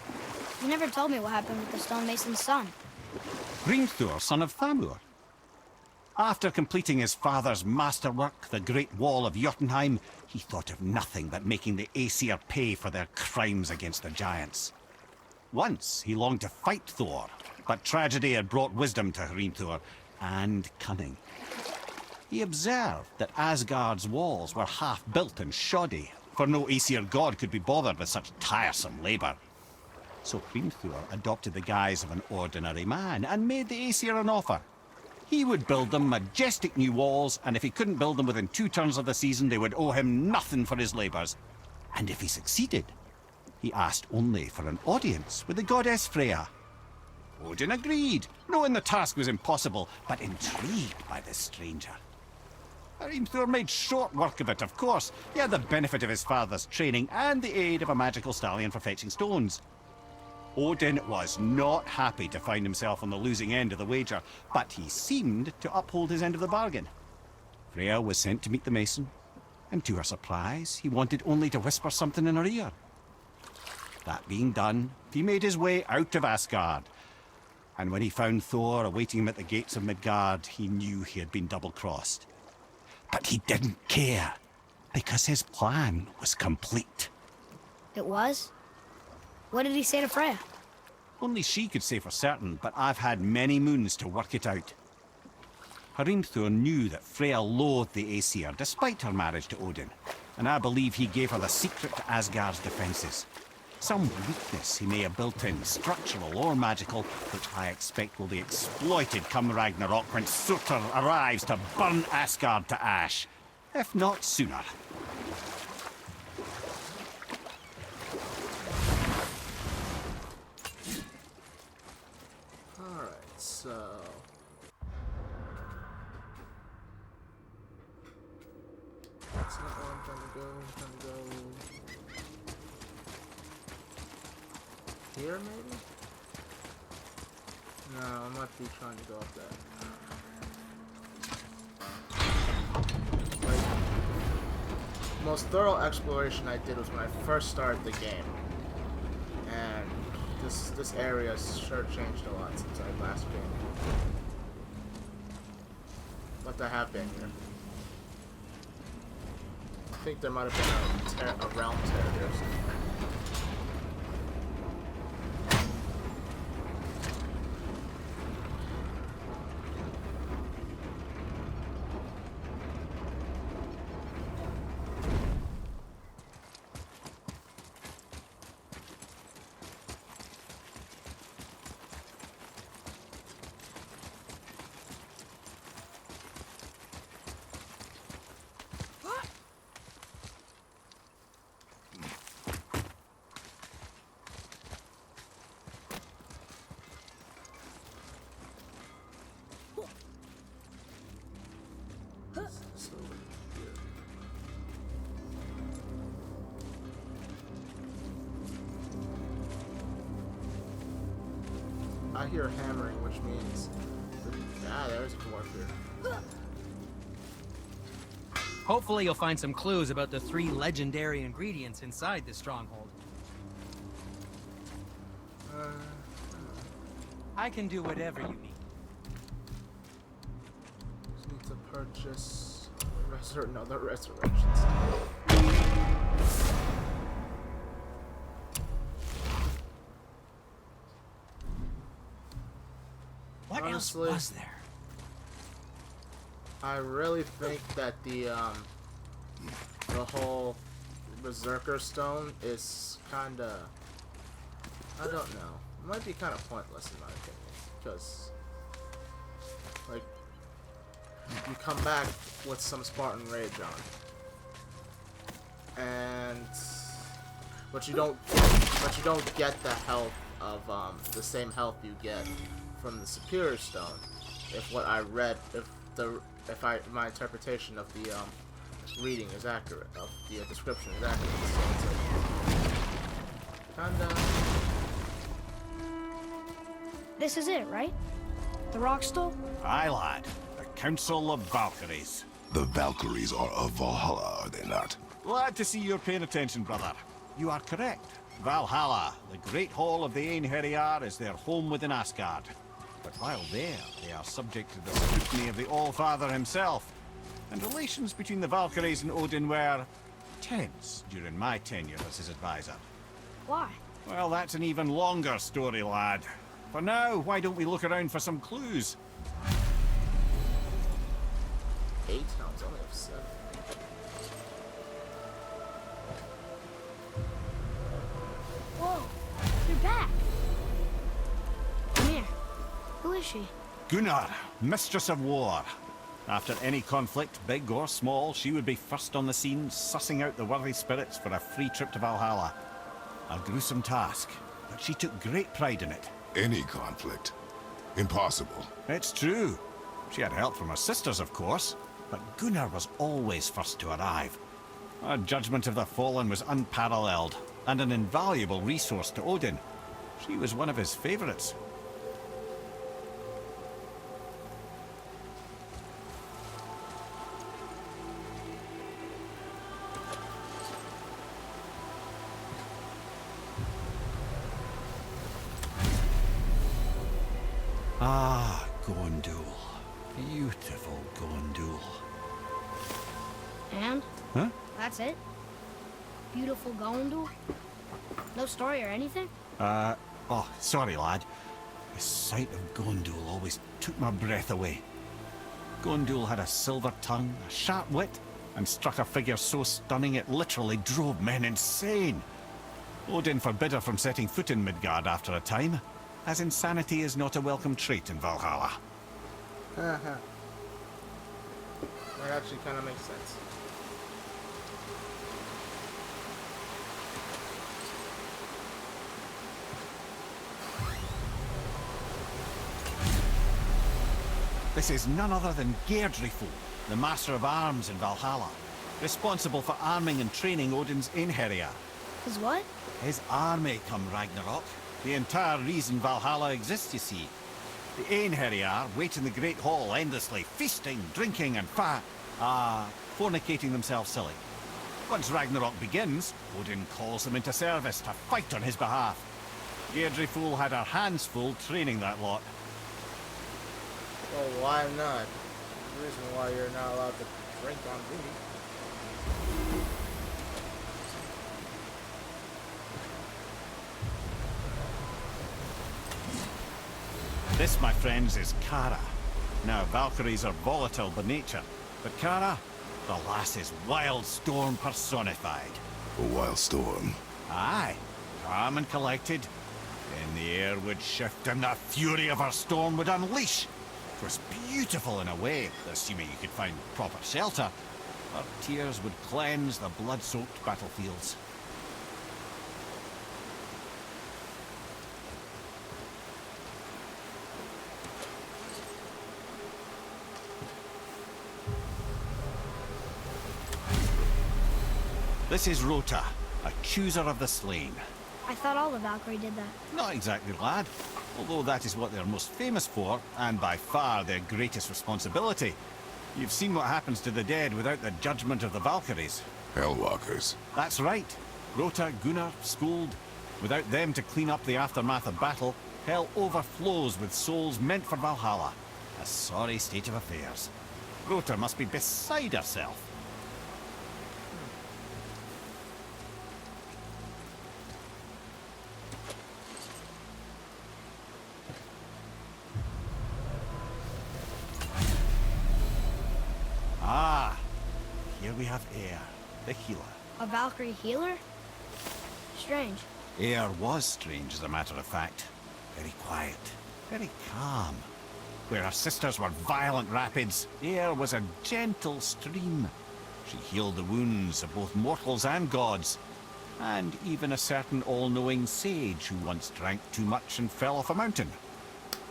you never told me what happened with the stonemason's son. Hrimthur, son of Thamur. After completing his father's masterwork, the Great Wall of Jotunheim, he thought of nothing but making the Aesir pay for their crimes against the giants. Once he longed to fight Thor, but tragedy had brought wisdom to Hrimthur, and cunning. He observed that Asgard's walls were half-built and shoddy, for no Aesir god could be bothered with such tiresome labor. So Hrimthur adopted the guise of an ordinary man and made the Aesir an offer. He would build them majestic new walls, and if he couldn't build them within 2 turns of the season, they would owe him nothing for his labors. And if he succeeded, he asked only for an audience with the goddess Freya. Odin agreed, knowing the task was impossible, but intrigued by this stranger. Hrimthur made short work of it, of course. He had the benefit of his father's training and the aid of a magical stallion for fetching stones. Odin was not happy to find himself on the losing end of the wager, but he seemed to uphold his end of the bargain. Freya was sent to meet the mason, and to her surprise, he wanted only to whisper something in her ear. That being done, he made his way out of Asgard, and when he found Thor awaiting him at the gates of Midgard, he knew he had been double-crossed. But he didn't care, because his plan was complete. It was? What did he say to Freya? Only she could say for certain, but I've had many moons to work it out. Hrimthur knew that Freya loathed the Aesir, despite her marriage to Odin, and I believe he gave her the secret to Asgard's defenses. Some weakness he may have built in, structural or magical, which I expect will be exploited come Ragnarok when Surtur arrives to burn Asgard to ash, if not sooner. So that's not where I'm trying to go. I'm trying to go here, maybe? No, I might be trying to go up that. Like, the most thorough exploration I did was when I first started the game, and this area has sure changed a lot since I last came. But I have been here. I think there might have been a realm tear here somewhere. I hear hammering, which means there's a dwarf here. Hopefully you'll find some clues about the 3 legendary ingredients inside this stronghold. I can do whatever you need. Just need to purchase the resurrections. What else was there? I really think that the whole Berserker Stone is kinda, I don't know. It might be kind of pointless in my opinion, because like you come back with some Spartan rage on, and but you don't get the health of the same health you get from the Superior Stone. If what I read, my interpretation of the reading is accurate, of the description is accurate, so it's like kinda. This is it, right? The rock stool? Aye, lad. The Council of Valkyries. The Valkyries are of Valhalla, are they not? Glad to see you're paying attention, brother. You are correct. Valhalla, the great hall of the Einherjar, is their home within Asgard. But while there, they are subject to the scrutiny of the All-Father himself. And relations between the Valkyries and Odin were tense during my tenure as his advisor. Why? Well, that's an even longer story, lad. For now, why don't we look around for some clues? 8? No, it's only up 7. Whoa, you're back. Come here. Who is she? Gunnar, Mistress of War. After any conflict, big or small, she would be first on the scene, sussing out the worthy spirits for a free trip to Valhalla. A gruesome task, but she took great pride in it. Any conflict. Impossible. It's true. She had help from her sisters, of course, but Gunnar was always first to arrive. Her judgment of the fallen was unparalleled, and an invaluable resource to Odin. She was one of his favorites. Ah, Gondul. Beautiful Gondul. And? Huh? That's it? Beautiful Gondul? No story or anything? Oh, sorry, lad. The sight of Gondul always took my breath away. Gondul had a silver tongue, a sharp wit, and struck a figure so stunning it literally drove men insane. Odin forbid her from setting foot in Midgard after a time, as insanity is not a welcome trait in Valhalla. That actually kind of makes sense. This is none other than Geirdriful, the Master of Arms in Valhalla, responsible for arming and training Odin's Einherjar. His what? His army come Ragnarok. The entire reason Valhalla exists, you see. The Einherjar wait in the Great Hall endlessly, feasting, drinking, and fornicating themselves silly. Once Ragnarok begins, Odin calls them into service to fight on his behalf. Geirdriful had her hands full training that lot. Well, why not? The reason why you're not allowed to drink on duty. This, my friends, is Kara. Now, Valkyries are volatile by nature, but Kara, the lass is wild storm personified. A wild storm. Aye, calm and collected. Then the air would shift and the fury of her storm would unleash. It was beautiful in a way, assuming you could find proper shelter. Her tears would cleanse the blood-soaked battlefields. This is Rota, a chooser of the slain. I thought all the Valkyrie did that. Not exactly, lad. Although that is what they're most famous for, and by far their greatest responsibility. You've seen what happens to the dead without the judgment of the Valkyries. Hellwalkers. That's right. Rota, Gunnar, Skuld. Without them to clean up the aftermath of battle, hell overflows with souls meant for Valhalla. A sorry state of affairs. Rota must be beside herself. we have Air, the healer. A Valkyrie healer? Strange. Air was strange, as a matter of fact. Very quiet, very calm. Where her sisters were violent rapids, Air was a gentle stream. She healed the wounds of both mortals and gods, and even a certain all-knowing sage who once drank too much and fell off a mountain.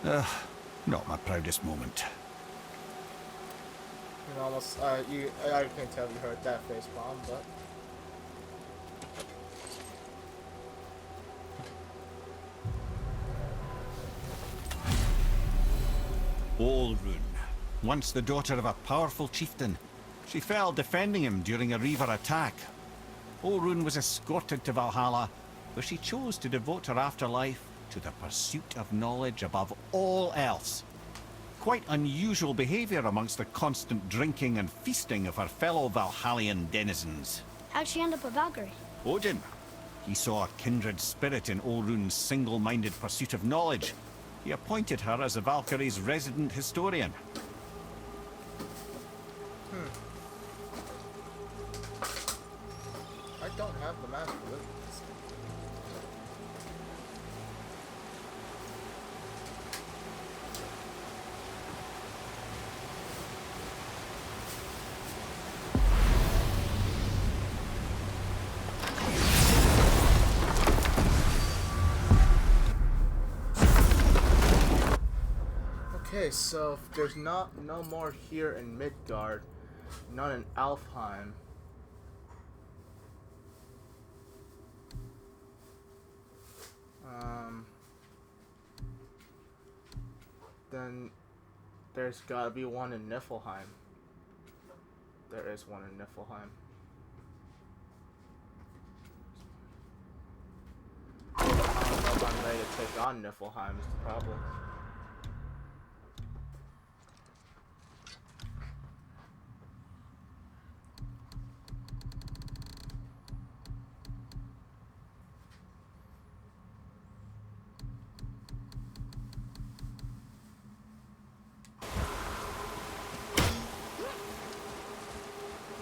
Not my proudest moment. You know, almost, I can't tell if you heard that face bomb, but... Olrun, once the daughter of a powerful chieftain. She fell defending him during a Reaver attack. Olrun was escorted to Valhalla, where she chose to devote her afterlife to the pursuit of knowledge above all else. Quite unusual behavior amongst the constant drinking and feasting of her fellow Valhallian denizens. How'd she end up a Valkyrie? Odin. He saw a kindred spirit in Olrun's single-minded pursuit of knowledge. He appointed her as the Valkyrie's resident historian. I don't have the master wizards. Okay, so if there's no more here in Midgard, none in Alfheim. Then there's gotta be one in Niflheim. There is one in Niflheim. I don't know if I'm ready to take on Niflheim is the problem.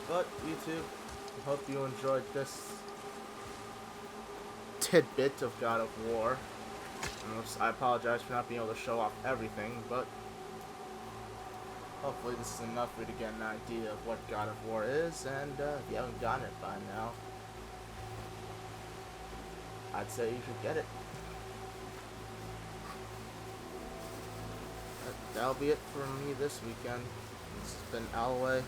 But YouTube, I hope you enjoyed this tidbit of God of War. I apologize for not being able to show off everything, but hopefully this is enough for you to get an idea of what God of War is, and if you haven't gotten it by now, I'd say you should get it. That'll be it for me this weekend. This has been Alway.